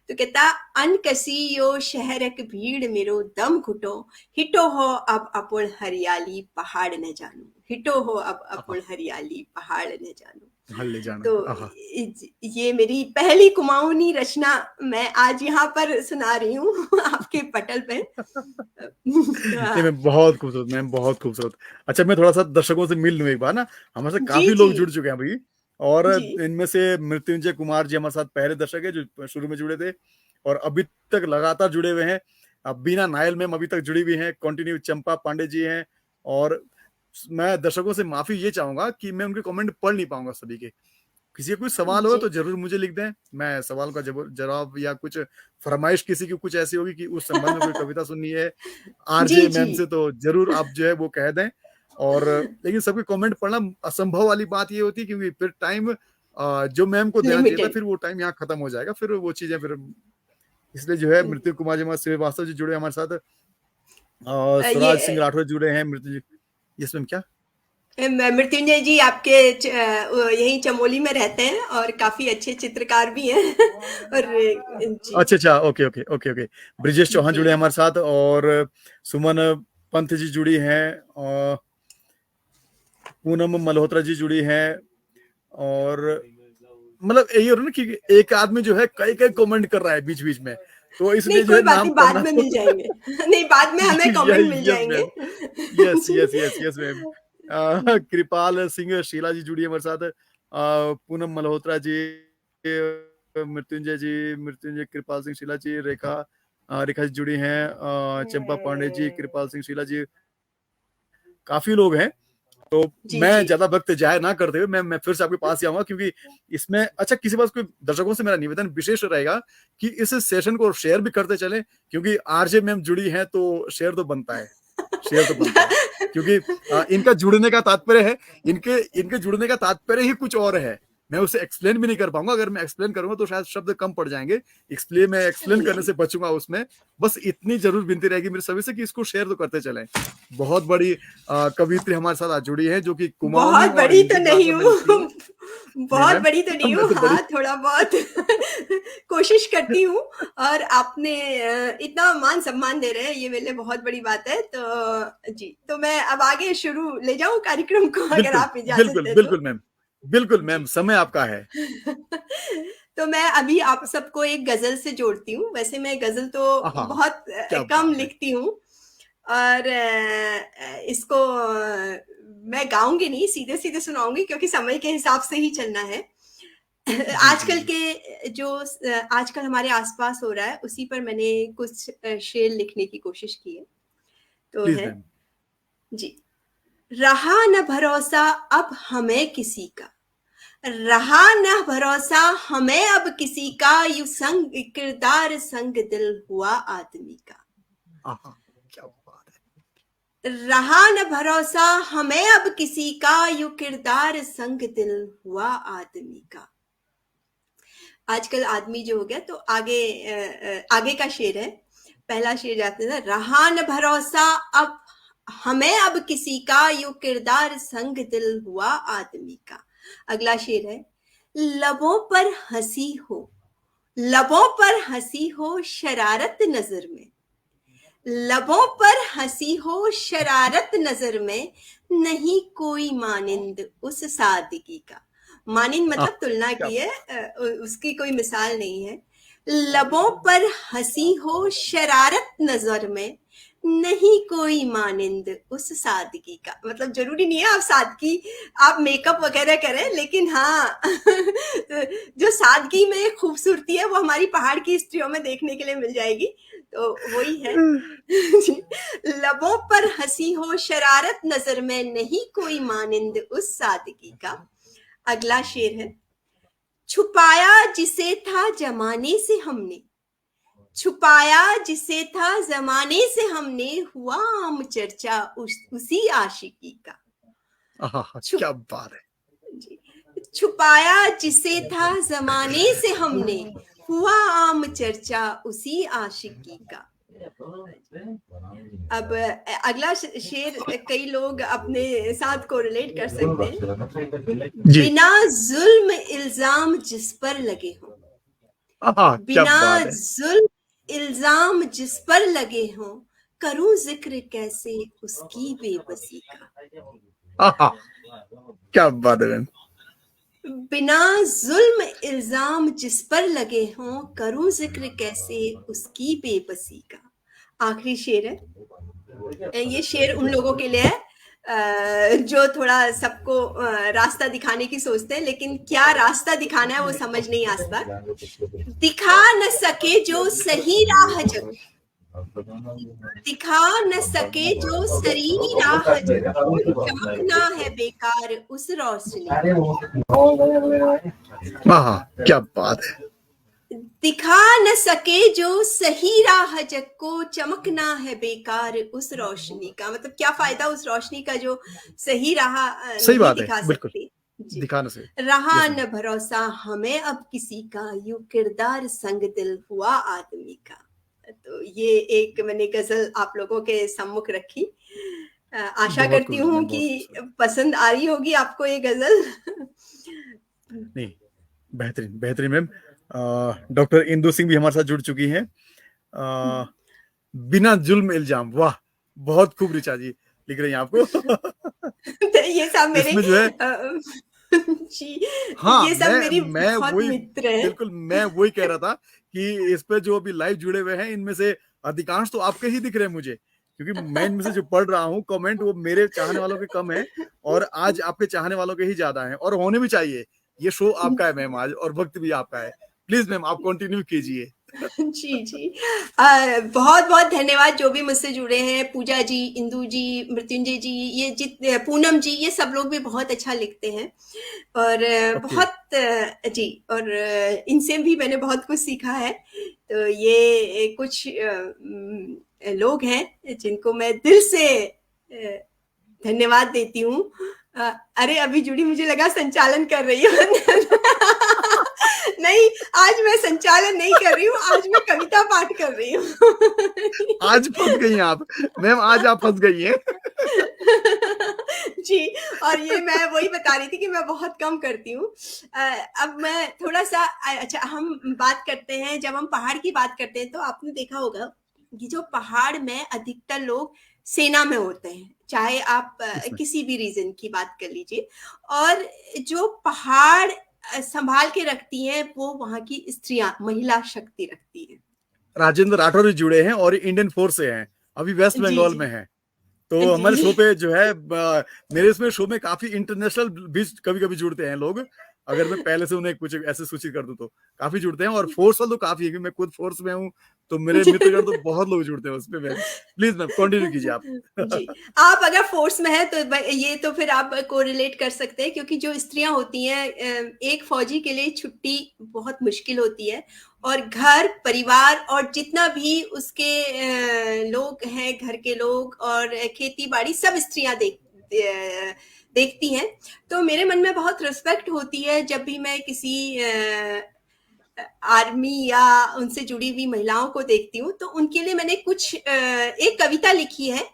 तो कहता अनकसी यो शहर की भीड़ मेरो दम घुटो, हिटो हो अब अपुन हरियाली पहाड़ न जानू। हिटो हो अब आहा, अपुन हरियाली पहाड़ न जानू। हल ले जाना, तो आहा। ये मेरी पहली कुमाऊनी रचना मैं आज यहाँ पर सुना रही हूँ आपके पटल पे। नहीं मैम, बहुत खूबसूरत मैम, बहुत खूबसूरत। अच्छा, मैं थोड़ा सा दर्शकों से मिल लूं एक बार ना, हमारे साथ जी काफी जी लोग जुड़ चुके हैं अभी। और जी इनमें से मृत्युंजय कुमार जी हमारे साथ पहले दर्शक है जो शुरू में जुड़े थे और अभी तक लगातार जुड़े हुए हैं। अब बीना नायल मैम अभी तक जुड़ी हुई हैं, कंटिन्यू चंपा पांडे जी हैं। और मैं दर्शकों से माफी ये चाहूंगा कि मैं उनके कमेंट पढ़ नहीं पाऊंगा सभी के। किसी का कोई सवाल होगा जी तो जरूर मुझे लिख दें, मैं सवाल का जवाब या कुछ फरमाइश किसी की कुछ ऐसी होगी कि उस संबंध में कोई कविता सुननी है जी आरजे जी मैम से, तो जरूर आप जो है वो कह दें। और लेकिन सबके कमेंट पढ़ना असंभव वाली बात ये होती है क्योंकि फिर टाइम जो मैम को देना चाहिए था लिमिटेड। फिर वो टाइम यहाँ खत्म हो जाएगा, फिर वो चीजें फिर इसलिए जो है मृत्यु कुमार जी हमारे श्रीवास्तव जी जुड़े हमारे साथ, स्वराज सिंह ये राठौर जुड़े हैं, मृत्यु, यस मैम क्या। मृत्युंजय जी आपके यहीं चमोली में रहते हैं और काफी अच्छे चित्रकार भी हैं और जी अच्छा अच्छा, okay okay okay okay. Brijesh Chauhan ji जुड़े हैं हमारे साथ और सुमन पंत जी जुड़ी हैं और पूनम मल्होत्रा जी जुड़ी हैं। और मतलब यही हो रहा है ना कि एक आदमी जो है कई कई कमेंट कर रहा है बीच बीच में, तो नहीं इसलिए जो कोई है बात नाम नहीं, बाद पढ़ना में तो मिल जाएंगे। नहीं बाद में हमें कमेंट मिल यस जाएंगे। Ma'am, yes yes yes yes ma'am. Kripal Singh Sheela ji जुड़ी है हमारे साथ, पूनम मल्होत्रा जी, मृत्युंजय कृपाल सिंह शीला जी, रेखा जी जुड़ी हैं, चंपा पांडे जी, कृपाल सिंह शीला जी, काफी लोग हैं। तो जी मैं जी ज्यादा वक्त जाया ना करते हुए मैं फिर से आपके पास ही आऊंगा क्योंकि इसमें अच्छा किसी पास कोई दर्शकों से मेरा निवेदन विशेष रहेगा कि इस सेशन को शेयर भी करते चले क्योंकि आरजे मैम जुड़ी हैं तो शेयर तो बनता है, शेयर तो बनता है क्योंकि इनका जुड़ने का तात्पर्य है, इनके इनके जुड़ने का तात्पर्य ही कुछ और है। मैं उसे एक्सप्लेन भी नहीं कर पाऊंगा। अगर मैं एक्सप्लेन करूंगा तो शायद शब्द कम पड़ जाएंगे, इसलिए मैं एक्सप्लेन करने से बचूंगा उसमें। बस इतनी जरूर विनती रहेगी मेरे सभी से कि इसको शेयर तो करते चलें। बहुत बड़ी कवियत्री हमारे साथ आज जुड़ी है, जो कि कुमाऊनी बहुत और बड़ी तो हिंदी नहीं भाषा में लिखती हूँ, है। नहीं बहुत मैम, बड़ी तो नहीं मैं हूँ, तो बड़ी। हाँ थोड़ा बहुत कोशिश करती हूँ। और आपने इतना मान सम्मान दे रहे हैं, ये मेरे लिए बहुत बड़ी बात है। तो जी, तो मैं अब आगे शुरू ले जाऊं कार्यक्रम को, अगर बिल्कुल आप इजाजत बिल्कुल दे तो। बिल्कुल मैम, बिल्कुल मैम, जी समय आपका है। तो मैं अभी आप सबको एक गजल से जोड़ती हूँ। वैसे मैं गजल तो आहा, बहुत क्या कम बात है। लिखती हूँ, और इसको मैं गाऊंगी नहीं, सीधे सीधे सुनाऊंगी, क्योंकि समय के हिसाब से ही चलना है। जी जी आजकल जी, के जो आजकल हमारे आसपास हो रहा है, उसी पर मैंने कुछ शेर लिखने की कोशिश की है। तो प्लीज है मैम। जी, रहा न भरोसा अब हमें किसी का, रहा न भरोसा हमें अब किसी का, यू संग किरदार संग दिल हुआ आदमी का। आहा, क्या बात रहा न भरोसा हमें अब किसी का, यू किरदार संग दिल हुआ आदमी का। आजकल आदमी जो हो गया, तो आगे का शेर है। पहला शेर जाते थे, रहा न भरोसा अब हमें अब किसी का, यू किरदार संग दिल हुआ आदमी का। अगला शेर है, लबों पर हंसी हो, लबों पर हंसी हो शरारत नजर में, लबों पर हंसी हो शरारत नजर में, नहीं कोई मानिंद उस सादगी का। मानिंद है। मतलब तुलना क्या की है, बात। उसकी कोई मिसाल नहीं है। लबों पर हंसी हो शरारत नजर में, नहीं कोई मानिंद उस सादगी का। मतलब जरूरी नहीं है आप सादगी, आप मेकअप वगैरह करें, लेकिन हाँ जो सादगी में खूबसूरती है, वो हमारी पहाड़ की स्त्रियों में देखने के लिए मिल जाएगी। तो वही है। लबों पर हंसी हो शरारत नजर में, नहीं कोई मानिंद उस सादगी का। अगला शेर है, छुपाया जिसे था जमाने से हमने, छुपाया जिसे था जमाने से हमने, हुआ आम चर्चा उसी आशिकी का। आहा, छुप क्या बात है। जी, छुपाया जिसे था जमाने से हमने, हुआ आम चर्चा उसी आशिकी का। अब अगला शेर कई लोग अपने साथ कोरिलेट कर सकते हैं। जी। बिना जुल्म इल्जाम जिस पर लगे हों, आहा, क्या बिना बात है। जुल्म इल्जाम जिस पर लगे हों, करूं जिक्र कैसे उसकी बेबसी का। आहा, क्या बात है मैम। बिना जुल्म इल्जाम जिस पर लगे हों, करूं जिक्र कैसे उसकी बेबसी का। आखिरी शेर है, ये शेर उन लोगों के लिए है जो थोड़ा सबको रास्ता दिखाने की सोचते हैं, लेकिन क्या रास्ता दिखाना है वो समझ नहीं आता। दिखा न सके जो सही राह जग, दिखा न सके जो सही राह जग को, चमकना है बेकार उस रोशनी का। आहा, क्या बात है। दिखा न सके जो सही राह जग को, चमकना है बेकार उस रोशनी का। मतलब क्या फायदा उस रोशनी का जो सही राह सही नहीं बात है, दिखा बिल्कुल। सकती। जी, दिखाने से। रहा यस मैम। न भरोसा हमें अब किसी का, यू किरदार संग दिल हुआ आदमी का। तो ये एक मैंने गजल आप लोगों के सम्मुख रखी। आशा बहुत करती खूबसूरत हूँ मैम, कि बहुत खूबसूरत। पसंद आ रही होगी आपको ये गजल। नहीं, बेहतरीन बेहतरीन मैम। डॉक्टर इंदु सिंह भी हमारे साथ जुड़ चुकी हैं। अ, बिना जुल्म इल्जाम, वाह, बहुत खूब ऋचा जी लिख रही हैं आपको। तो ये सब मेरे इसमें जो है, जी, हाँ, ये सब मेरी मैं बहुत वही, मित्र हैं। बिल्कुल मैं वही कह रहा था कि इस पे जो अभी लाइव जुड़े हुए हैं, इनमें से अधिकांश तो आपके ही दिख रहे हैं मुझे, क्योंकि मैं इनमें से जो पढ़ रहा हूँ कमेंट, वो मेरे चाहने वालों के कम है और आज आपके चाहने वालों के ही ज्यादा हैं, और होने भी चाहिए। ये शो आपका है मैम आज, और वक्त भी आपका है। प्लीज मैम, आप कंटिन्यू कीजिए। जी जी, बहुत बहुत धन्यवाद जो भी मुझसे जुड़े हैं। पूजा जी, इंदू जी, मृत्युंजय जी, ये पूनम जी, ये सब लोग भी बहुत अच्छा लिखते हैं। और ओके। बहुत जी, और इनसे भी मैंने बहुत कुछ सीखा है। तो ये कुछ लोग हैं जिनको मैं दिल से धन्यवाद देती हूँ। अरे अभी जुड़ी, मुझे लगा संचालन कर रही हूँ। नहीं, आज मैं संचालन नहीं कर रही हूँ, आज मैं कविता पाठ कर रही हूँ। आज फंस गई हैं आप मैम, आज आप फंस गई हैं। जी, और ये मैं वही बता रही थी कि मैं बहुत कम करती हूँ। अब मैं थोड़ा सा अच्छा, हम बात करते हैं, जब हम पहाड़ की बात करते हैं तो आपने देखा होगा कि जो पहाड़ में अधिकतर लोग सेना में होते हैं, चाहे आप किसी भी रीजन की बात कर लीजिए, और जो पहाड़ संभाल के रखती हैं वो वहां की स्त्रियां, महिला शक्ति रखती है। राजेंद्र राठौर भी जुड़े हैं और इंडियन फोर्स से हैं, अभी वेस्ट जी बंगाल जी में है। तो हमारे जी। शो पे जो है मेरे इसमें शो में काफी इंटरनेशनल भी कभी कभी जुड़ते हैं लोग। अगर मैं पहले से उन्हें कुछ ऐसे सूचित कर दूं तो काफी जुड़ते हैं, और फोर्स वाले तो काफी है, क्योंकि मैं खुद फोर्स में हूँ, तो मेरे मित्रगण तो बहुत लोग जुड़ते हैं उस पे। मैम प्लीज मैम कंटिन्यू कीजिए आप। जी, आप अगर फोर्स में है तो ये तो फिर आप कोरिलेट कर सकते हैं, क्योंकि जो स्त्रियां होती हैं, एक फौजी के लिए छुट्टी बहुत मुश्किल होती है, और घर परिवार और जितना भी उसके लोग हैं, घर के लोग और खेती बाड़ी, सब स्त्रियां देखती हैं। तो मेरे मन में बहुत रिस्पेक्ट होती है जब भी मैं किसी आर्मी या उनसे जुड़ी हुई महिलाओं को देखती हूँ, तो उनके लिए मैंने कुछ एक कविता लिखी है,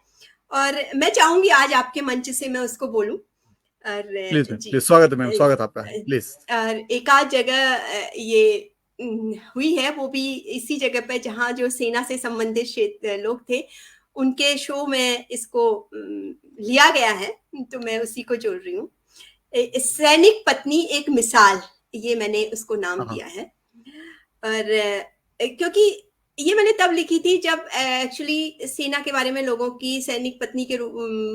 और मैं चाहूंगी आज आपके मंच से मैं उसको बोलूं। और प्लीज मैम, जी, प्लीज, स्वागत है मैम, स्वागत आपका है, प्लीज। और एक आध जगह ये हुई है, वो भी इसी जगह पे जहाँ जो सेना से संबंधित क्षेत्र लोग थे, उनके शो में इसको लिया गया है, तो मैं उसी को जोड़ रही हूँ। सैनिक पत्नी एक मिसाल, ये मैंने उसको नाम दिया है। और क्योंकि ये मैंने तब लिखी थी जब एक्चुअली सेना के बारे में लोगों की, सैनिक पत्नी के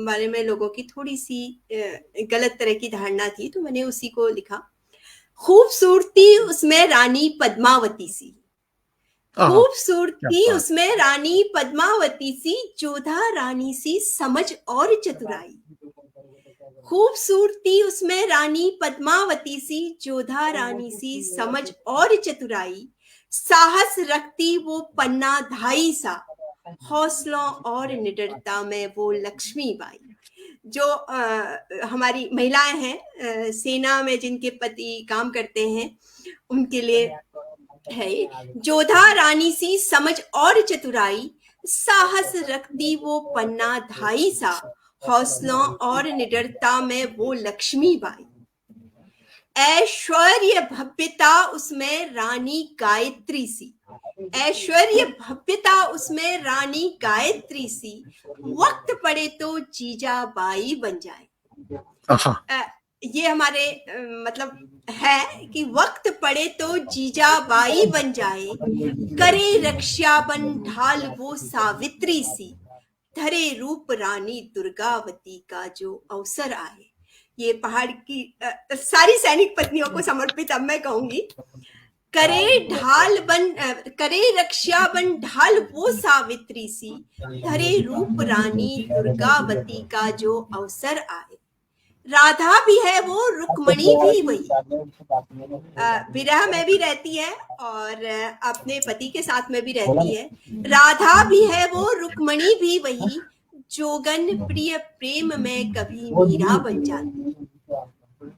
बारे में लोगों की थोड़ी सी गलत तरह की धारणा थी, तो मैंने उसी को लिखा। खूबसूरती उसमें रानी पद्मावती सी, खूबसूरती उसमें रानी पद्मावती सी, जोधा रानी सी समझ और चतुराई। खूबसूरती उसमें रानी पद्मावती सी, जोधा रानी सी समझ और चतुराई। साहस रखती वो पन्ना धाई सा, हौसलों और निडरता में वो लक्ष्मीबाई। जो हमारी महिलाएं हैं सेना में, जिनके पति काम करते हैं, उनके लिए है, जोधा रानी सी समझ और चतुराई। साहस रखती वो पन्ना धाई सा, हौसलों और निडरता में वो लक्ष्मीबाई। ऐश्वर्य भव्यता उसमें रानी गायत्री सी, ऐश्वर्य भव्यता उसमें रानी गायत्री सी। वक्त पड़े तो जीजाबाई बन जाए। ये हमारे मतलब है कि वक्त पड़े तो जीजाबाई बन जाए, करे रक्षा बन ढाल वो सावित्री सी। धरे रूप रानी दुर्गावती का जो अवसर आए। ये पहाड़ की सारी सैनिक पत्नियों को समर्पित अब मैं कहूंगी। करे रक्षा बन ढाल वो सावित्री सी, धरे रूप रानी दुर्गावती का जो अवसर आए। राधा भी है वो, रुक्मणी भी वही, विरह में भी रहती है और अपने पति के साथ में भी रहती है। राधा भी है वो, रुक्मणी भी वही, जोगन प्रिय प्रेम में कभी मीरा बन जाती।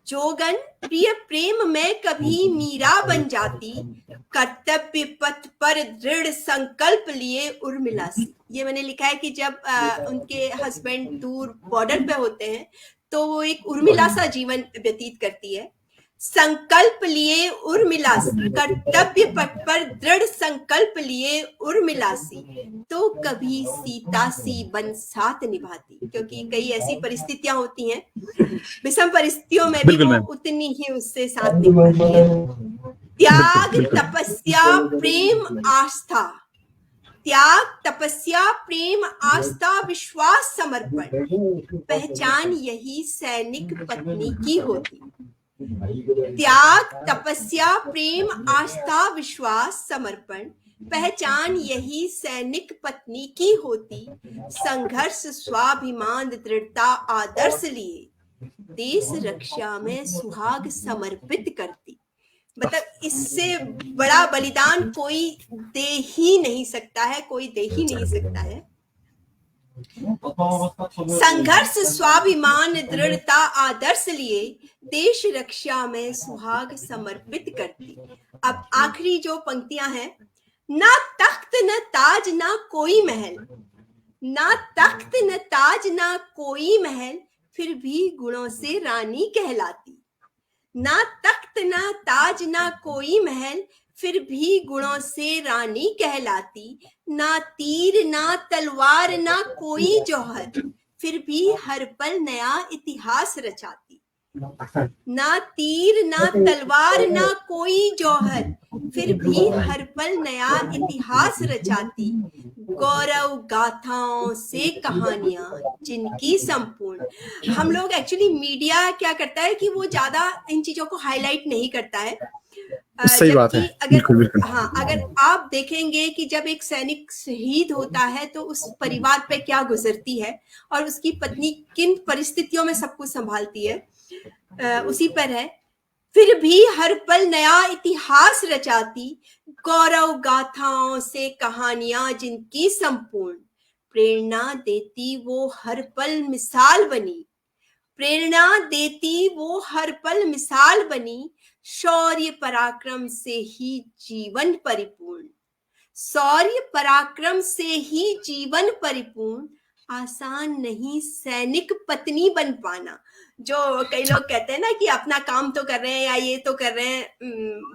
जोगन प्रिय प्रेम में कभी मीरा बन जाती। कर्तव्य पथ पर दृढ़ संकल्प लिए उर्मिला सी। ये मैंने लिखा है कि जब उनके हस्बैंड दूर बॉर्डर पे होते हैं तो वो एक उर्मिला सा जीवन व्यतीत करती है। संकल्प लिए उर्मिला सी, कर्तव्य पथ पर दृढ़ संकल्प लिए उर्मिला सी, तो कभी सीता सी बन साथ निभाती। क्योंकि कई ऐसी परिस्थितियां होती हैं, विषम परिस्थितियों में भी वो उतनी ही उससे साथ निभाती है। त्याग तपस्या प्रेम आस्था, त्याग तपस्या प्रेम आस्था विश्वास समर्पण, पहचान यही सैनिक पत्नी की होती। त्याग तपस्या प्रेम आस्था विश्वास समर्पण, पहचान यही सैनिक पत्नी की होती। संघर्ष स्वाभिमान दृढ़ता आदर्श लिए, देश रक्षा में सुहाग समर्पित करती। मतलब इससे बड़ा बलिदान कोई दे ही नहीं सकता है, कोई दे ही नहीं सकता है। संघर्ष स्वाभिमान दृढ़ता आदर्श लिए देश रक्षा में सुहाग समर्पित करती। अब आखिरी जो पंक्तियां हैं, ना तख्त न ताज ना कोई महल, ना तख्त न ताज ना कोई महल, फिर भी गुणों से रानी कहलाती। ना तख्त ना ताज ना कोई महल, फिर भी गुणों से रानी कहलाती। ना तीर ना तलवार ना कोई जौहर, फिर भी हर पल नया इतिहास रचाती। ना तीर ना तलवार ना कोई जौहर, फिर भी हर पल नया इतिहास रचाती। गौरव गाथाओं से कहानियां जिनकी संपूर्ण। हम लोग एक्चुअली मीडिया क्या करता है कि वो ज्यादा इन चीजों को हाईलाइट नहीं करता है। सही बात है, जबकि अगर बिल्कुल बिल्कुल। हाँ, अगर आप देखेंगे कि जब एक सैनिक शहीद होता है तो उस परिवार पे क्या गुजरती है और उसकी पत्नी किन परिस्थितियों में सब कुछ संभालती है, उसी पर है। फिर भी हर पल नया इतिहास रचाती, गौरव गाथाओं से कहानियां जिनकी संपूर्ण। प्रेरणा देती वो हर पल मिसाल बनी, प्रेरणा देती वो हर पल मिसाल बनी। शौर्य पराक्रम से ही जीवन परिपूर्ण, शौर्य पराक्रम से ही जीवन परिपूर्ण। आसान नहीं सैनिक पत्नी बन पाना। जो कई लोग कहते हैं ना कि अपना काम तो कर रहे हैं या ये तो कर रहे हैं,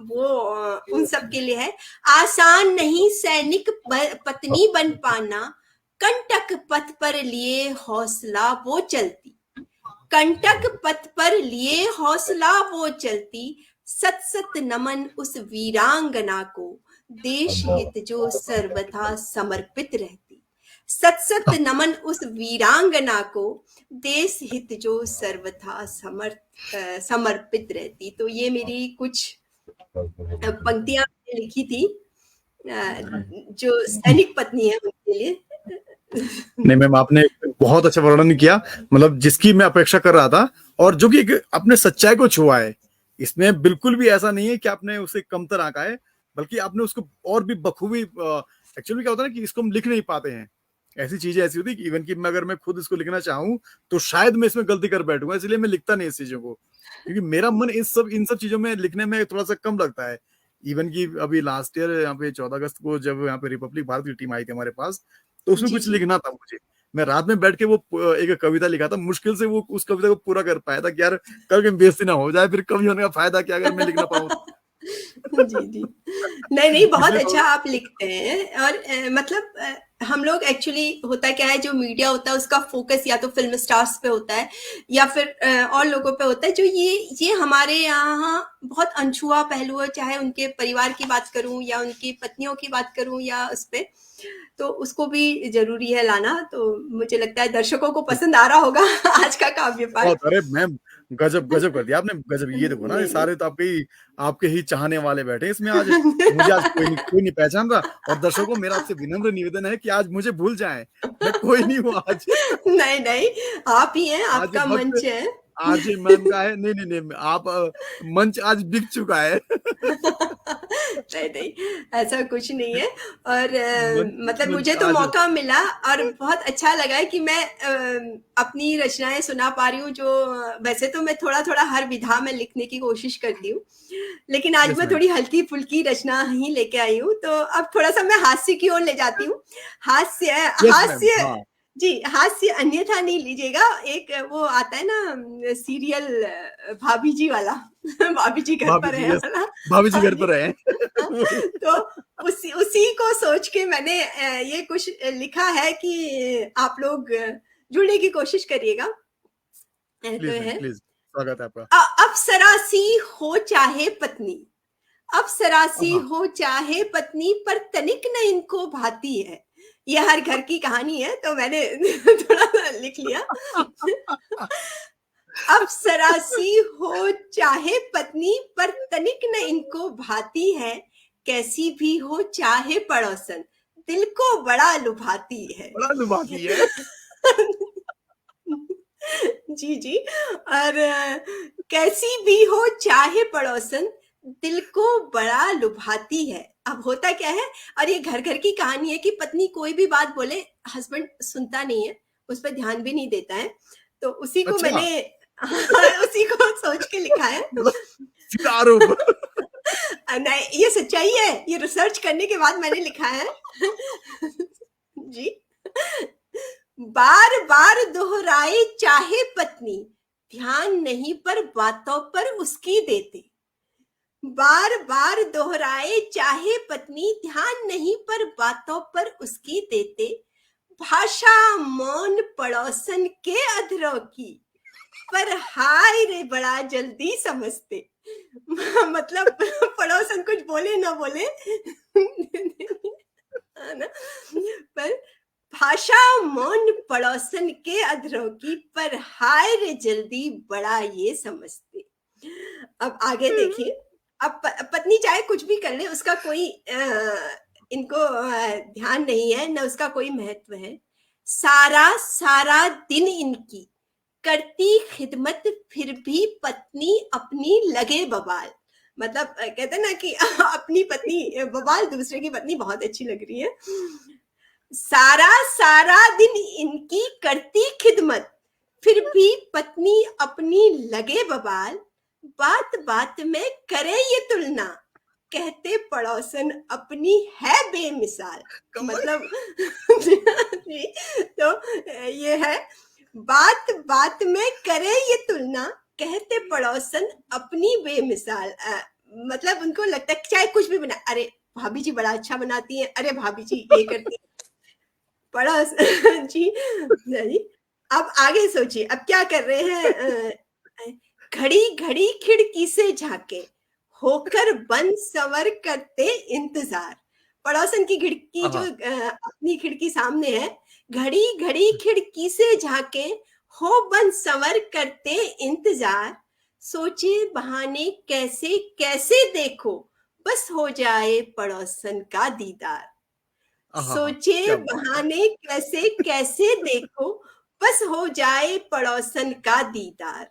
वो उन सब के लिए है। आसान नहीं सैनिक पत्नी बन पाना, कंटक पथ पर लिए हौसला वो चलती। कंटक पथ पर लिए हौसला वो चलती। सत सत नमन उस वीरांगना को, देश हित जो सर्वथा समर्पित रहती। सत सत नमन उस वीरांगना को, देश हित जो सर्वथा समर्पित रहती। तो ये मेरी कुछ पंक्तियां लिखी थी जो सैनिक पत्नी है उनके लिए। नहीं मैम, आपने बहुत अच्छा वर्णन किया, मतलब जिसकी मैं अपेक्षा कर रहा था, और जो कि अपने सच्चाई को छुआ है। इसमें बिल्कुल भी ऐसा नहीं है कि आपने उसे कमतर आंका है, बल्कि आपने उसको और भी बखूबी। एक्चुअली क्या होता है ना कि इसको हम लिख नहीं पाते हैं, ऐसी चीजें ऐसी होती है कि इवन कि मैं अगर मैं खुद इसको लिखना चाहूँ तो शायद मैं इसमें गलती कर बैठूंगा, इसलिए मैं लिखता नहीं इस चीजों को, क्योंकि मेरा मन इन सब चीजों में लिखने में थोड़ा सा कम लगता है। इवन की अभी लास्ट ईयर यहाँ पे 14 अगस्त को जब यहाँ पे रिपब्लिक भारत की टीम आई थी हमारे पास, तो उसमें जी कुछ जी। लिखना था मुझे। मैं रात में बैठ के वो एक कविता लिखा था, मुश्किल से वो उस कविता को पूरा कर पाया था कि यार कल कहीं बेइज्जती ना हो जाए, फिर कवि होने का फायदा क्या अगर मैं लिख ना पाऊँ। जी जी। नहीं नहीं, बहुत इसलिए अच्छा आप लिखते हैं। और मतलब हम लोग एक्चुअली, होता क्या है, जो मीडिया होता है उसका फोकस या तो फिल्म स्टार्स पे होता है या फिर और लोगों पे होता है, जो ये हमारे यहाँ बहुत अनछुआ पहलू है। चाहे उनके परिवार की बात करूं या उनकी पत्नियों की बात करूं या उस पे, तो उसको भी जरूरी है लाना। तो मुझे लगता है दर्शकों को पसंद आ रहा होगा आज का काव्य बहुत, पाठ। अरे मैम गजब गजब कर दिया आपने, गजब। ये देखो ना, ये नहीं नहीं। सारे तो आपके ही चाहने वाले बैठे हैं इसमें आज। मुझे आज कोई नहीं पहचान रहा, और दर्शकों मेरा आपसे विनम्र निवेदन है कि आज मुझे भूल जाएं, मैं कोई नहीं हूँ आज। नहीं नहीं, आप ही हैं, आज आपका मंच वक्त है। आरजे मैम का है। नहीं नहीं नहीं, आप मंच आज बिक चुका है। नहीं नहीं, ऐसा कुछ नहीं है। और मंच मतलब मंच मुझे तो आज। मौका मिला और बहुत अच्छा लगा है कि मैं अपनी रचनाएं सुना पा रही हूँ। जो वैसे तो मैं थोड़ा थोड़ा हर विधा में लिखने की कोशिश करती हूँ, लेकिन आज यस मैं मैम। थोड़ी हल्की फुल्की रचना ही लेके आई हूँ। तो अब थोड़ा सा मैं हास्य की ओर ले जाती हूँ। हास्य यस मैम, हास्य हाँ। जी, हास्य अन्यथा नहीं लीजिएगा। एक वो आता है ना सीरियल, भाभी जी वाला, भाभी जी घर भाभी पर जी, है यस, वाला। भाभी जी हाँ घर जी। पर है। वही। तो उसी उसी को सोच के मैंने ये कुछ लिखा है कि आप लोग जुड़ने की कोशिश करिएगा। तो प्लीज मैम, है, प्लीज, स्वागत है आपका। अप्सरासी हो चाहे पत्नी, अप्सरासी हाँ, हो चाहे पत्नी, पर तनिक न इनको भाती है। ये हर घर की कहानी है, तो मैंने थोड़ा सा लिख लिया। अप्सरासी हो चाहे पत्नी, पर तनिक न इनको भाती है। कैसी भी हो चाहे पड़ोसन, दिल को बड़ा लुभाती है। बड़ा लुभाती है। जी जी। और कैसी भी हो चाहे पड़ोसन, दिल को बड़ा लुभाती है। अब होता क्या है, और ये घर घर की कहानी है कि पत्नी कोई भी बात बोले, हस्बैंड सुनता नहीं है, उस पर ध्यान भी नहीं देता है। तो उसी को अच्छा। मैंने उसी को सोच के लिखा है। मतलब फिर आरोप। नहीं, ये सच्चाई है, ये रिसर्च करने के बाद मैंने लिखा है। जी। बार बार दोहराए चाहे पत्नी, ध्यान नहीं पर बातों पर उसकी देते। बार बार दोहराए चाहे पत्नी, ध्यान नहीं पर बातों पर उसकी देते। भाषा मौन पड़ोसन के अधरों की, पर हाय रे बड़ा जल्दी समझते। मतलब पड़ोसन कुछ बोले ना बोले, है ना, पर भाषा मौन पड़ोसन के अधरों की, पर हाय रे जल्दी बड़ा ये समझते। अब आगे देखिए। अब पत्नी चाहे कुछ भी कर ले, उसका कोई इनको ध्यान नहीं है, न उसका कोई महत्व है। सारा सारा दिन इनकी करती खिदमत, फिर भी पत्नी अपनी लगे बवाल। मतलब कहते हैं ना कि अपनी पत्नी बवाल, दूसरे की पत्नी बहुत अच्छी लग रही है। सारा सारा दिन इनकी करती खिदमत, फिर भी पत्नी अपनी लगे बवाल। बात बात में करे ये तुलना, कहते पड़ोसन अपनी है बेमिसाल। कमल। मतलब जी, तो ये है, बात बात में करे ये तुलना, कहते पड़ोसन अपनी बेमिसाल। मतलब उनको लगता है चाहे कुछ भी बना, अरे भाभी जी बड़ा अच्छा बनाती हैं, अरे भाभी जी ये करती हैं, पड़ोस जी। जी। अब आगे सोचिए, अब क्या कर रहे हैं। घड़ी घड़ी खिड़की से झांके, होकर बंद सवर करते इंतजार। पड़ोसन की खिड़की जो हाँ। अपनी खिड़की सामने है, घड़ी घड़ी खिड़की से झांके, हो बंद सवर करते इंतजार। सोचे बहाने कैसे कैसे देखो, बस हो जाए पड़ोसन का दीदार। हाँ, सोचे क्या बात है। बहाने कैसे कैसे देखो, बस हो जाए पड़ोसन का दीदार।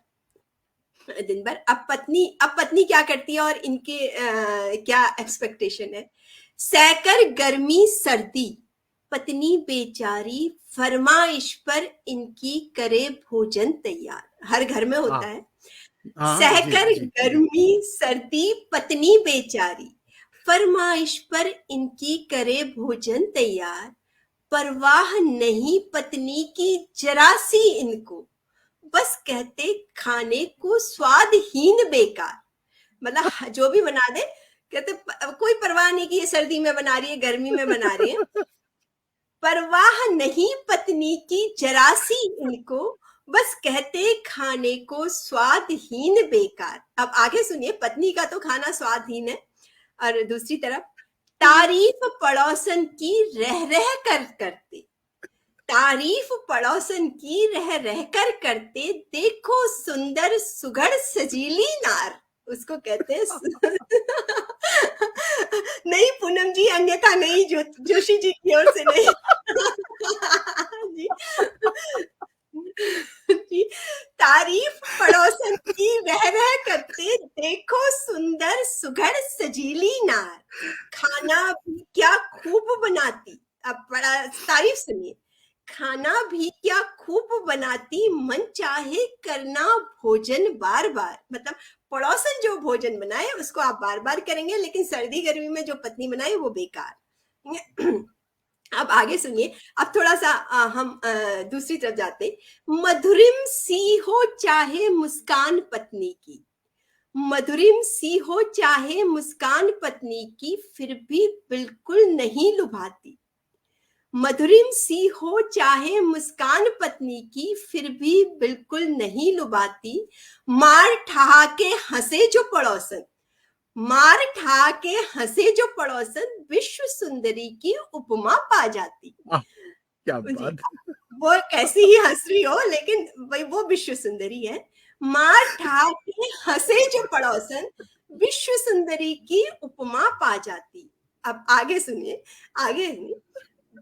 दिन भर अब पत्नी क्या करती है और इनके क्या एक्सपेक्टेशन है। सहकर गर्मी सर्दी, पत्नी बेचारी फरमाइश पर इनकी करे भोजन तैयार। हर घर में हाँ, होता है। हाँ, जी, सहकर जी, जी। गर्मी सर्दी, पत्नी बेचारी फरमाइश पर इनकी करे भोजन तैयार। परवाह नहीं पत्नी की जरा सी इनको, बस कहते खाने को स्वादहीन बेकार। मतलब जो भी बना दे, कहते कोई परवाह नहीं कि ये सर्दी में बना रही है, गर्मी में बना रही है। परवाह नहीं पत्नी की जरा सी इनको, बस कहते खाने को स्वादहीन बेकार। अब आगे सुनिए, पत्नी का तो खाना स्वादहीन है, और दूसरी तरफ तारीफ पड़ोसन की रह रह कर करते। तारीफ पड़ोसन की रह रह कर करते, देखो सुंदर सुघड़ सजीली नार। उसको कहते हैं नहीं पूनम जी, अन्यथा नहीं, जोशी जी की ओर से नहीं। जी। जी। तारीफ पड़ोसन की रह रह करते, देखो सुंदर सुघड़ सजीली नार। खाना भी क्या खूब बनाती। अब बड़ा तारीफ सुनिए। खाना भी क्या खूब बनाती, मन चाहे करना भोजन बार बार। मतलब पड़ोसन जो भोजन बनाए उसको आप बार बार करेंगे, लेकिन सर्दी गर्मी में जो पत्नी बनाए वो बेकार। अब आगे सुनिए। अब थोड़ा सा हम दूसरी तरफ जाते। मधुरिम सी हो चाहे मुस्कान पत्नी की, मधुरिम सी हो चाहे मुस्कान पत्नी की, फिर भी बिल्कुल नहीं लुभाती। मधुरिम सी हो चाहे मुस्कान पत्नी की, फिर भी बिल्कुल नहीं लुभाती। मार ठहाके हंसे जो पड़ोसन, मार ठहाके हंसे जो पड़ोसन, विश्व सुंदरी की उपमा पा जाती। आह, क्या जी। बात। वो कैसी ही हंस रही हो, लेकिन भाई वो विश्व सुंदरी है। मार ठहाके हंसे जो पड़ोसन, विश्व सुंदरी की उपमा पा जाती। अब आगे सुनिए, आगे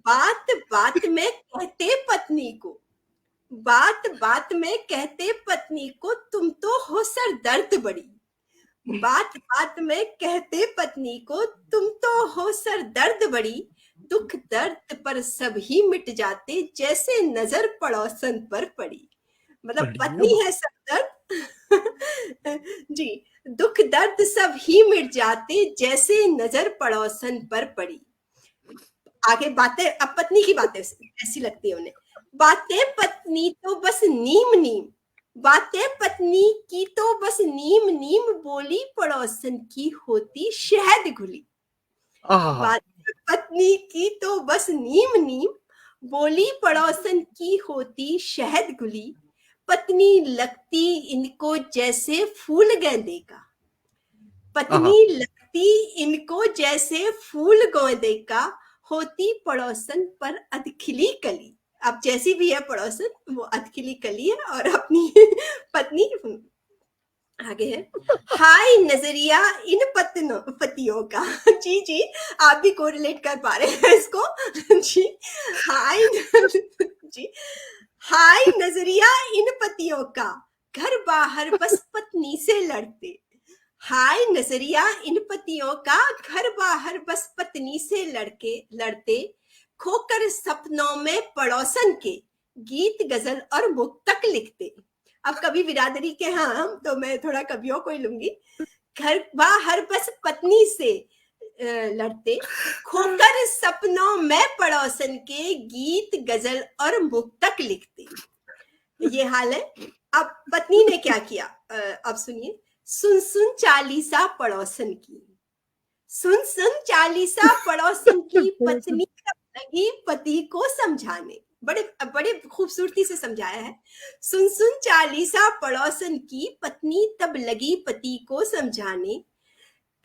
बात बात में कहते पत्नी को, बात बात में कहते पत्नी को, तुम तो हो सर दर्द बड़ी। बात बात में कहते पत्नी को, तुम तो हो सर दर्द बड़ी, दुख दर्द पर सब ही मिट जाते, जैसे नजर पड़ोसन पर पड़ी। मतलब बढ़िया। पत्नी है सब दर्द जी, दुख दर्द सब ही मिट जाते, जैसे नजर पड़ोसन पर पड़ी। आगे बातें, अब पत्नी की बातें ऐसी लगती है उन्हें। बातें पत्नी तो बस नीम नीम, बातें पत्नी की तो बस नीम नीम, बोली पड़ोसन की होती शहद घुली। आहा। बातें पत्नी की तो बस नीम नीम, बोली पड़ोसन की होती शहद घुली। पत्नी लगती इनको जैसे फूल गेंदे का, आहा। पत्नी लगती इनको जैसे फूल गेंदे का, होती पड़ोसन पर अधखिली कली। अब जैसी भी है पड़ोसन, वो अधखिली कली है और अपनी पत्नी आगे है। हाय नजरिया इन पत्नों पतियों का जी जी, आप भी कोरिलेट कर पा रहे हैं इसको जी। हाय जी, हाय नजरिया इन पतियों का, घर बाहर बस पत्नी से लड़ते। हाय नजरिया इन पतियों का, घर बाहर बस पत्नी से लड़ते, खोकर सपनों में पड़ोसन के, गीत गजल और मुक्तक लिखते। अब कभी बिरादरी के हैं हम, तो मैं थोड़ा कवियों को ही लूंगी। घर बाहर बस पत्नी से लड़ते, खोकर सपनों में पड़ोसन के, गीत गजल और मुक्तक लिखते। ये हाल है। अब पत्नी ने क्या किया, अब सुनिए। सुन सुन चालीसा पड़ोसन की, सुन सुन चालीसा पड़ोसन की, पत्नी कब लगी पति को समझाने। बड़े बड़े खूबसूरती से समझाया है। सुन सुन चालीसा पड़ोसन की, पत्नी तब लगी पति को समझाने।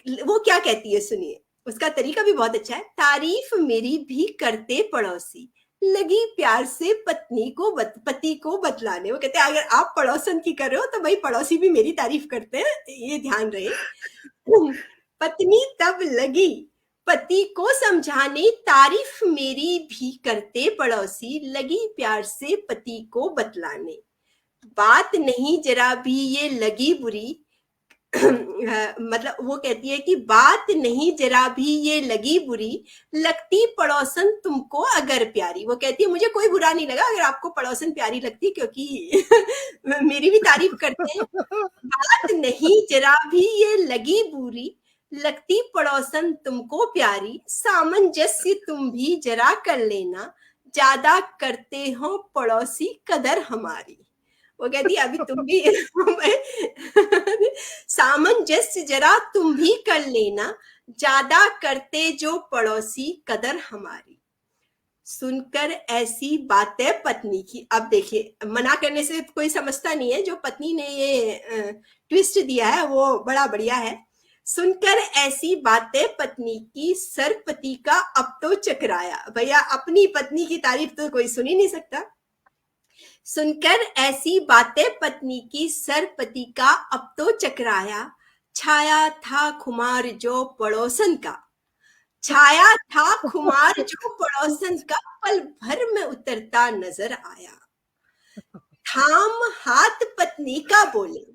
वो क्या कहती है सुनिए, उसका तरीका भी बहुत अच्छा है। तारीफ मेरी भी करते पड़ोसी, लगी प्यार से पति को बतलाने। वो कहते हैं अगर आप पड़ोसन की कर रहे हो तो भाई पड़ोसी भी मेरी तारीफ करते हैं, ये ध्यान रहे। पत्नी तब लगी पति को समझाने, तारीफ मेरी भी करते पड़ोसी, लगी प्यार से पति को बतलाने। बात नहीं जरा भी ये लगी बुरी मतलब वो कहती है कि बात नहीं जरा भी ये लगी बुरी, लगती पड़ोसन तुमको अगर प्यारी। वो कहती है मुझे कोई बुरा नहीं लगा अगर आपको पड़ोसन प्यारी लगती, क्योंकि मेरी भी तारीफ करते हैं। बात नहीं जरा भी ये लगी बुरी, लगती पड़ोसन तुमको प्यारी, सामंजस्य तुम भी जरा कर लेना, ज्यादा करते हो पड़ोसी कदर हमारी। वो कहती है अभी तुम भी सामंजस्य जरा तुम भी कर लेना, ज्यादा करते जो पड़ोसी कदर हमारी। सुनकर ऐसी बातें पत्नी की, अब देखिए मना करने से कोई समझता नहीं है, जो पत्नी ने ये ट्विस्ट दिया है वो बड़ा बढ़िया है। सुनकर ऐसी बातें पत्नी की, सर पति का अब तो चकराया। भैया अपनी पत्नी की तारीफ तो कोई सुन ही नहीं सकता। सुनकर ऐसी बातें पत्नी की, सर पति का अब तो चकराया, छाया था खुमार जो पड़ोसन का, छाया था खुमार जो पड़ोसन का, पल भर में उतरता नजर आया। थाम हाथ पत्नी का बोले,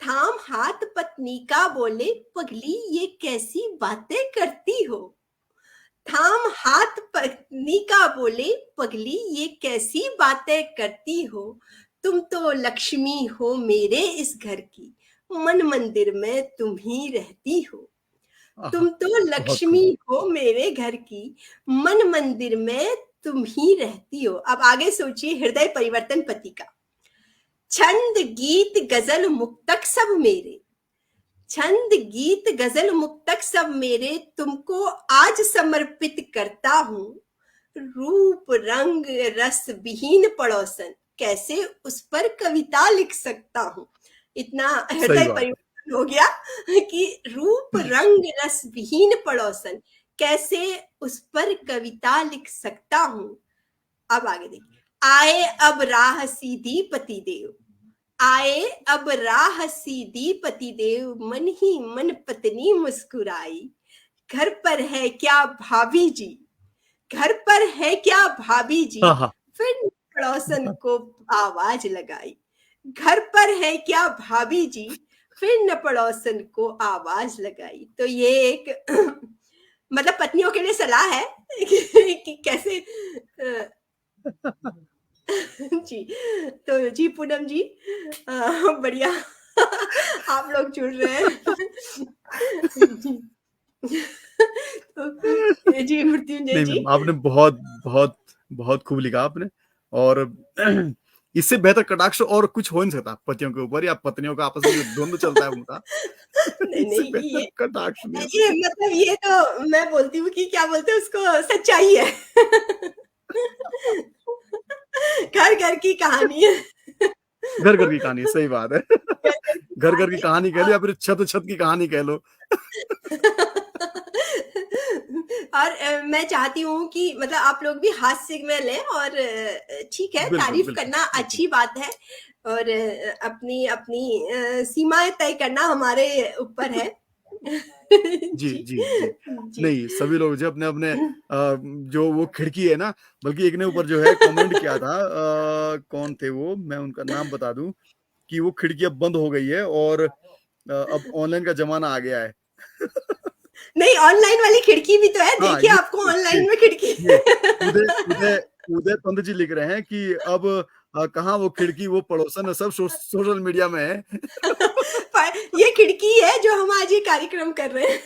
थाम हाथ पत्नी का बोले, पगली ये कैसी बातें करती हो। थाम हाथ पत्नी का बोले, पगली ये कैसी बातें करती हो, तुम तो लक्ष्मी हो मेरे इस घर की, मन मंदिर में तुम ही रहती हो। तुम तो लक्ष्मी हो मेरे घर की, मन मंदिर में तुम ही रहती हो। अब आगे सोचिए हृदय परिवर्तन पति का। छंद गीत गजल मुक्तक सब मेरे, छंद गीत गजल मुक्तक सब मेरे, तुमको आज समर्पित करता हूँ। रूप रंग रस विहीन पड़ोसन, कैसे उस पर कविता लिख सकता हूँ। इतना हृदय परिवर्तन हो गया कि रूप रंग रस विहीन पड़ोसन, कैसे उस पर कविता लिख सकता हूँ। अब आगे देखिए। आए अब राह सीधी पति देव, आए अब राह सीधी पति देव, मन ही मन पत्नी मुस्कुराई। घर पर है क्या भाभी जी, घर पर है क्या भाभी जी, फिर पड़ोसन को आवाज लगाई। घर पर है क्या भाभी जी, फिर न पड़ोसन को आवाज लगाई। तो ये एक मतलब पत्नियों के लिए सलाह है कि कैसे जी। तो जी पूनम जी, बढ़िया आप लोग जुड़ रहे हैं। जी। तो जी मृत्युंजय नहीं जी। मैम, आपने बहुत बहुत बहुत खूब लिखा आपने। और इससे बेहतर कटाक्ष और कुछ हो नहीं सकता पतियों के ऊपर या पत्नियों का आपस में जो द्वंद्व चलता है उनका। नहीं इससे नहीं, बेहतर कटाक्ष नहीं हो ये सकता। मतलब ये तो मैं बोलती हूँ कि क्या बोलते हैं उसको, सच्चाई है। घर घर की कहानी है। घर घर की कहानी, सही बात है। घर घर की घर घर की कहानी। कहानी कह लो या फिर छत छत की कहानी कह लो। और मैं चाहती हूँ कि मतलब आप लोग भी हास्य में लें, और ठीक है, बिल्कुल तारीफ बिल्कुल करना बिल्कुल। अच्छी बात है, और अपनी अपनी सीमाएं तय करना हमारे ऊपर है। जी जी जी जी। जी। नहीं, सभी लोग जो अपने अपने जो वो खिड़की है ना, बल्कि एक ने ऊपर जो है कमेंट किया था, कौन थे वो, मैं उनका नाम बता दूं, कि वो खिड़की अब बंद हो गई है और अब ऑनलाइन का जमाना आ गया है। नहीं, ऑनलाइन वाली खिड़की भी तो है, हाँ, देखिए आपको ऑनलाइन में खिड़की। ये उदय उदय उदय पंत जी लिख रहे हैं कि अब कहाँ वो खिड़की, वो पड़ोसन सब सोशल मीडिया में है। पर ये खिड़की है जो हम आज ये कार्यक्रम कर रहे हैं।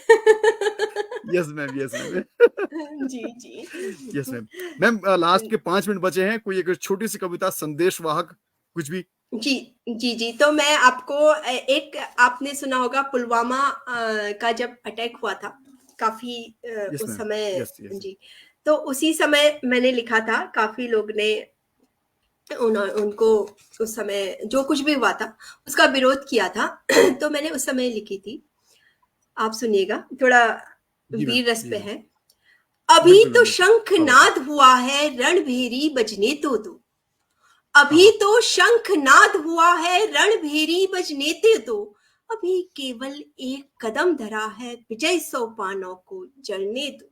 Yes ma'am, yes ma'am. जी जी। Yes ma'am. मैम, लास्ट के 5 मिनट बचे हैं, कोई एक छोटी सी कविता, संदेशवाहक, कुछ भी। जी जी जी। तो मैं आपको एक, आपने सुना होगा पुलवामा का जब अटैक हुआ था, काफी यस उस मैम। समय। Yes yes. जी। तो उसी समय मैंने लिखा था, काफी लोग ने उनको उस समय जो कुछ भी हुआ था उसका विरोध किया था। तो मैंने उस समय लिखी थी, आप सुनिएगा, थोड़ा जी मैम, वीर रस जी पे मैम। है। अभी बिल्कुल तो मैम, बिल्कुल। स्वागत शंखनाद हुआ है, रणभेरी बजने तो दो। है। अभी तो शंखनाद हुआ है, रणभेरी बजने ते दो। अभी केवल एक कदम धरा है, विजय सोपानों को जलने दो।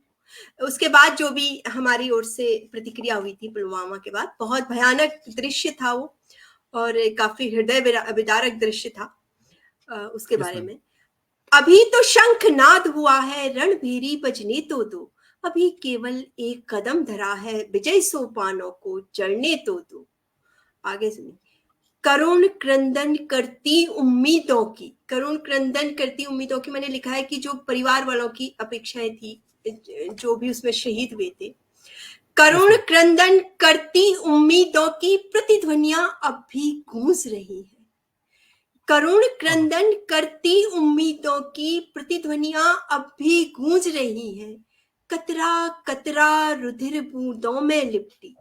उसके बाद जो भी हमारी ओर से प्रतिक्रिया हुई थी पुलवामा के बाद, बहुत भयानक दृश्य था वो, और काफी हृदय विदारक दृश्य था। उसके यस बारे मैम। में, अभी तो शंखनाद हुआ है, रणभेरी बजने तो दो। अभी केवल एक कदम धरा है, विजय सोपानों को चढ़ने तो दो। आगे सुनिए। करुण क्रंदन करती उम्मीदों की, करुण क्रंदन करती उम्मीदों की, मैंने लिखा है कि जो परिवार वालों की अपेक्षाएं थी, जो भी उसमें शहीद हुए थे, यस करुण मैम। क्रंदन करती उम्मीदों की प्रतिध्वनियां अब भी गूंज रही है। करुण क्रंदन करती उम्मीदों की प्रतिध्वनियां अब भी गूंज रही हैं। कतरा कतरा रुधिर बूंदों में लिपटी,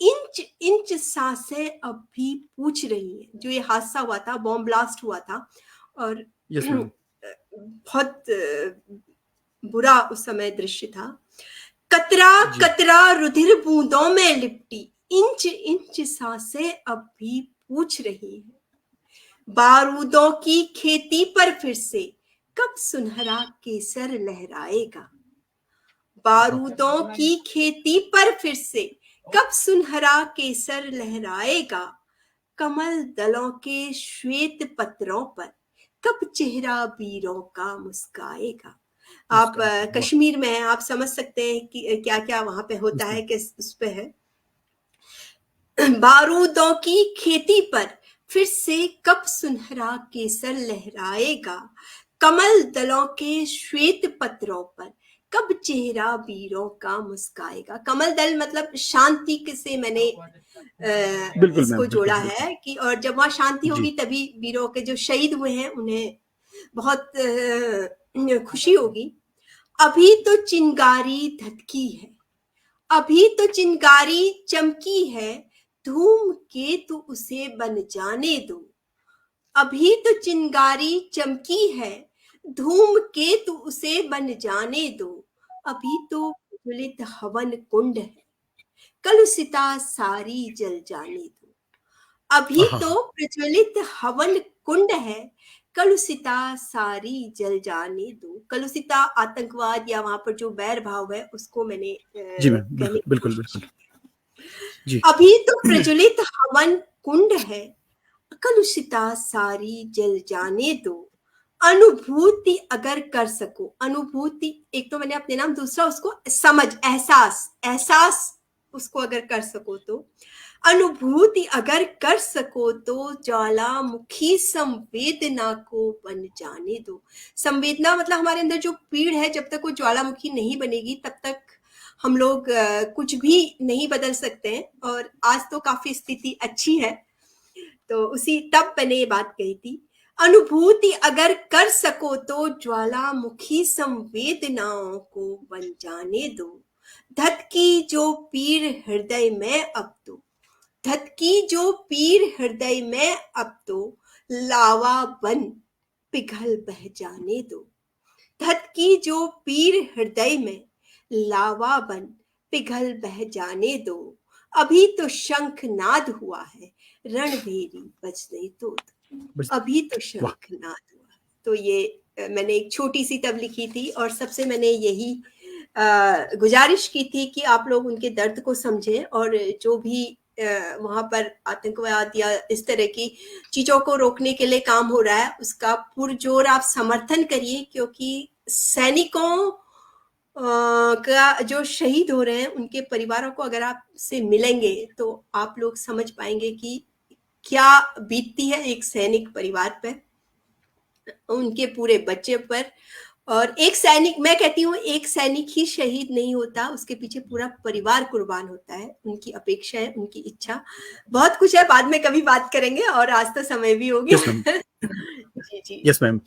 इंच इंच सांसें अब भी पूछ रही हैं। जो ये हादसा हुआ था, बॉम्ब ब्लास्ट हुआ था, और यस मैम। बहुत बुरा उस समय दृश्य था। कतरा जी। कतरा रुधिर बूंदों में लिपटी, इंच इंच सांसें अब भी पूछ रही हैं। बारूदों की खेती पर फिर से कब सुनहरा केसर लहराएगा। बारूदों की खेती पर फिर से कब सुनहरा केसर लहराएगा। कमल दलों के श्वेत पत्रों पर कब चेहरा वीरों का मुस्काएगा। आप वाह। कश्मीर में हैं, आप समझ सकते हैं कि क्या क्या वहां पे होता यस है, मैम। किस उस पे है। बारूदों की खेती पर फिर से कब सुनहरा केसर लहराएगा। कमल दलों के श्वेत पत्रों पर कब चेहरा वीरों का मुस्काएगा। कमल दल मतलब शांति से मैंने बिल्कुल इसको मैम, बिल्कुल जोड़ा बिल्कुल। है कि, और जब वहां शांति जी। होगी तभी वीरों के जो शहीद हुए हैं उन्हें बहुत खुशी होगी। अभी तो चिंगारी धधकी है, अभी तो चिंगारी चमकी है, धूम केतु उसे बन जाने दो। अभी तो चिंगारी चमकी है, धूम केतु उसे बन जाने दो। अभी तो प्रज्वलित हवन कुंड है, कलुषिता सारी जल जाने दो। अभी आहा। तो प्रज्वलित हवन कुंड है, कलुषिता सारी जल जाने दो। कलुषिता आतंकवाद या वहां पर जो बैर भाव है उसको मैंने जी मैम, कहने बिल्कुल की बिल्कुल कोशिश बिल्कुल। की। जी। अभी तो प्रज्वलित हवन कुंड है, कलुषिता सारी जल जाने दो। अनुभूति अगर कर सको, अनुभूति एक तो मैंने अपने नाम, दूसरा उसको समझ, एहसास, एहसास उसको अगर कर सको तो, अनुभूति अगर कर सको तो ज्वालामुखी संवेदना को बन जाने दो। संवेदना मतलब हमारे अंदर जो पीड़ है, जब तक वो ज्वालामुखी नहीं बनेगी तब तक हम लोग कुछ भी नहीं बदल सकते हैं। और आज तो काफी स्थिति अच्छी है, तो उसी तब मैंने ये बात कही थी, अनुभूति अगर कर सको तो ज्वालामुखी संवेदनाओं को बन जाने दो। धधकी जो पीर हृदय में अब तो, धधकी जो पीर हृदय में अब तो, लावा बन पिघल बह जाने दो। धधकी जो पीर हृदय में, लावा बन पिघल बह जाने दो। अभी तो शंखनाद हुआ है, रणभेरी बजने तो बस अभी तो वाह शंखनाद हुआ है। तो ये मैंने एक छोटी सी तब लिखी थी, और सबसे मैंने यही गुजारिश की थी कि आप लोग उनके दर्द को समझें, और जो भी वहां पर आतंकवाद या इस तरह की चीजों को रोकने के लिए काम हो रहा है उसका पुरजोर आप समर्थन करिए, क्योंकि सैनिकों का जो शहीद हो रहे हैं उनके परिवारों को अगर आप से मिलेंगे तो आप लोग समझ पाएंगे कि क्या बीतती है एक सैनिक परिवार पर, उनके पूरे बच्चे पर। और एक सैनिक, मैं कहती हूँ एक सैनिक ही शहीद नहीं होता, उसके पीछे पूरा परिवार कुर्बान होता है। उनकी अपेक्षा है, उनकी इच्छा, बहुत कुछ है, बाद में कभी बात करेंगे, और आज तो समय भी हो यस गया। मैम, जी जी यस मैम।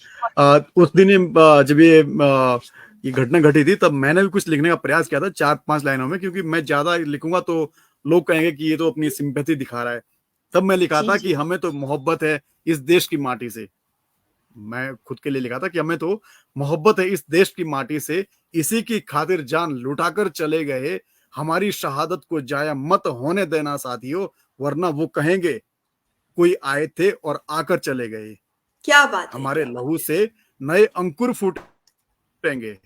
उस दिन जब ये घटना घटी थी तब मैंने भी कुछ लिखने का प्रयास किया था 4-5 लाइनों में, क्योंकि मैं ज्यादा लिखूंगा तो लोग कहेंगे कि ये तो अपनी सिंपैथी दिखा रहा है। तब मैं लिखा जी था जी कि हमें तो मोहब्बत है इस देश की माटी से। मैं खुद के लिए लिखा था कि हमें तो मोहब्बत है इस देश की माटी से, इसी की खातिर जान लुटाकर चले गए, हमारी शहादत को जाया मत होने देना साथियों, वरना वो कहेंगे कोई आए थे और आकर चले गए। क्या बात है, हमारे क्या बात लहू से नए अंकुर फूटेंगे,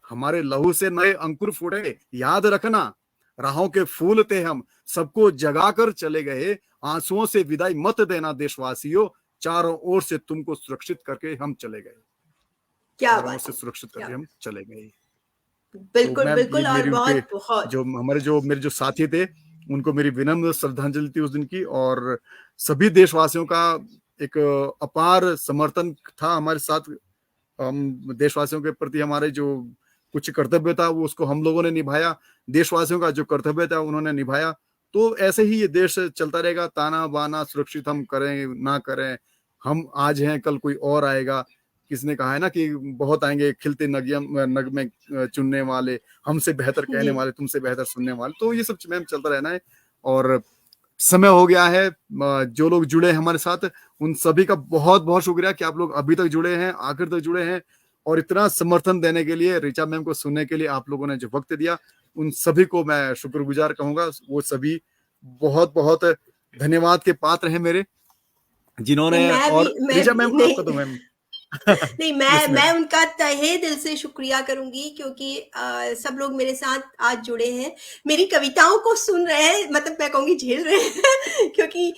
हमारे लहू से नए अंकुर फूटेंगे, याद रखना राहों के फूल थे हम, सबको जगाकर चले गए, आंसुओं से विदाई मत देना देशवासियों, चारों ओर से तुमको सुरक्षित करके हम चले गए, क्या चारों ओर बात से है, सुरक्षित क्या करके हम चले गए। तो बिल्कुल मैं ये बिल्कुल, और मेरी उनके बहुत बहुत जो हमारे जो मेरे जो साथी थे उनको मेरी विनम्र श्रद्धांजलि थी उस दिन की, और सभी देशवासियों का एक अपार समर्थन था हमारे साथ। हम देशवासियों के प्रति हमारे जो कुछ कर्तव्य था वो उसको हम लोगों ने निभाया, देशवासियों का जो कर्तव्य था उन्होंने निभाया। तो ऐसे ही ये देश चलता रहेगा, ताना बाना सुरक्षित हम करें ना करें, हम आज हैं कल कोई और आएगा। किसने कहा है ना कि बहुत आएंगे खिलते नग में चुनने वाले, हमसे बेहतर कहने जी वाले, तुमसे बेहतर सुनने वाले। तो ये सब मैम चलता रहना है, और समय हो गया है। जो लोग जुड़े हैं हमारे साथ उन सभी का बहुत बहुत शुक्रिया कि आप लोग अभी तक जुड़े हैं, आखिर तक जुड़े हैं, और इतना समर्थन देने के लिए, ऋचा मैम को सुनने के लिए आप लोगों ने जो वक्त दिया, उन सभी को मैं शुक्रगुजार कहूंगा। वो सभी बहुत बहुत धन्यवाद के पात्र हैं मेरे, नहीं, जिन्होंने। और मैं ऋचा भी मैम आपका तो नहीं। मैम नहीं, यस मैं मैम, उनका तहे दिल से शुक्रिया करूंगी, क्योंकि सब लोग मेरे साथ आज जुड़े हैं, मेरी कविताओं को सुन रहे हैं, मतलब मैं कहूंगी झेल रहे हैं। क्योंकि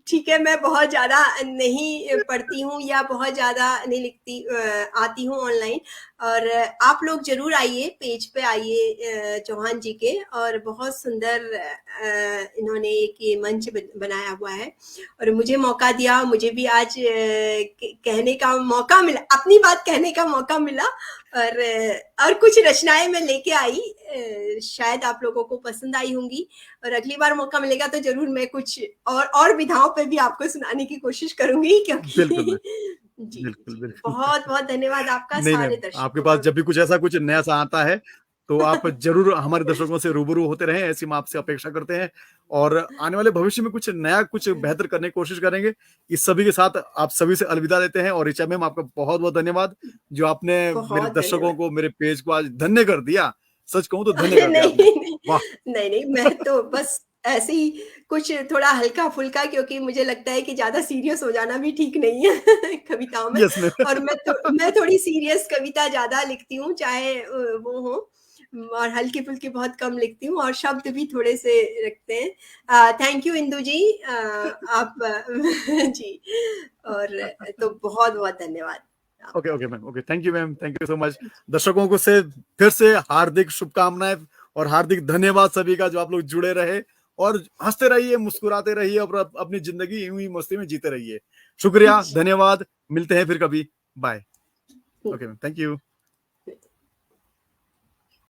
ठीक है, मैं बहुत ज्यादा नहीं पढ़ती हूँ या बहुत ज्यादा नहीं लिखती, आती हूँ ऑनलाइन। और आप लोग जरूर आइए, पेज पे आइए चौहान जी के, और बहुत सुंदर इन्होंने एक ये मंच बनाया हुआ है, और मुझे मौका दिया, मुझे भी आज कहने का मौका मिला, अपनी बात कहने का मौका मिला, और कुछ रचनाएं मैं लेके आई, शायद आप लोगों को पसंद आई होंगी, और अगली बार मौका मिलेगा तो जरूर मैं कुछ और विधाओं पे भी आपको सुनाने की कोशिश करूंगी, बिल्कुल क्योंकि मैम, जी बिल्कुल जी, बिल्कुल। बहुत बहुत धन्यवाद आपका नहीं सारे मैम, आपके दर्शकों पास का जब भी भी। कुछ ऐसा कुछ नया सा आता है तो आप जरूर हमारे दर्शकों से रूबरू होते रहें, ऐसी हम आपसे अपेक्षा करते हैं, और आने वाले भविष्य में कुछ नया कुछ बेहतर करने की कोशिश करेंगे। इस सभी के साथ आप सभी से अलविदा देते हैं, और ऋचा मैम आपका बहुत बहुत धन्यवाद जो आपने मेरे बहुत दर्शकों धन्यवाद। को, मेरे पेज को आज धन्य कर दिया। सच कहूं तो धन्य अरे कर दिया नहीं आपने। नहीं वाह नहीं नहीं, मैं तो बस ऐसे ही कुछ थोड़ा हल्का फुल्का, क्योंकि मुझे लगता है कि ज्यादा सीरियस हो जाना भी ठीक नहीं है कविताओं में। यस मैम और मैं थोड़ी सीरियस कविता ज्यादा लिखती हूँ, चाहे वो हो, और हल्की फुल्की बहुत कम लिखती हूँ और शब्द भी थोड़े से रखते हैं। थैंक यू इंदु जी, आप जी, और तो बहुत बहुत धन्यवाद। Okay okay ma'am, okay, thank you so much. दर्शकों को से फिर से हार्दिक शुभकामनाएं और हार्दिक धन्यवाद सभी का, जो आप लोग जुड़े रहे और हंसते रहिए, मुस्कुराते रहिए और अपनी जिंदगी यूं ही मस्ती में जीते रहिए। शुक्रिया, धन्यवाद, मिलते हैं फिर कभी, bye. Okay ma'am, thank you.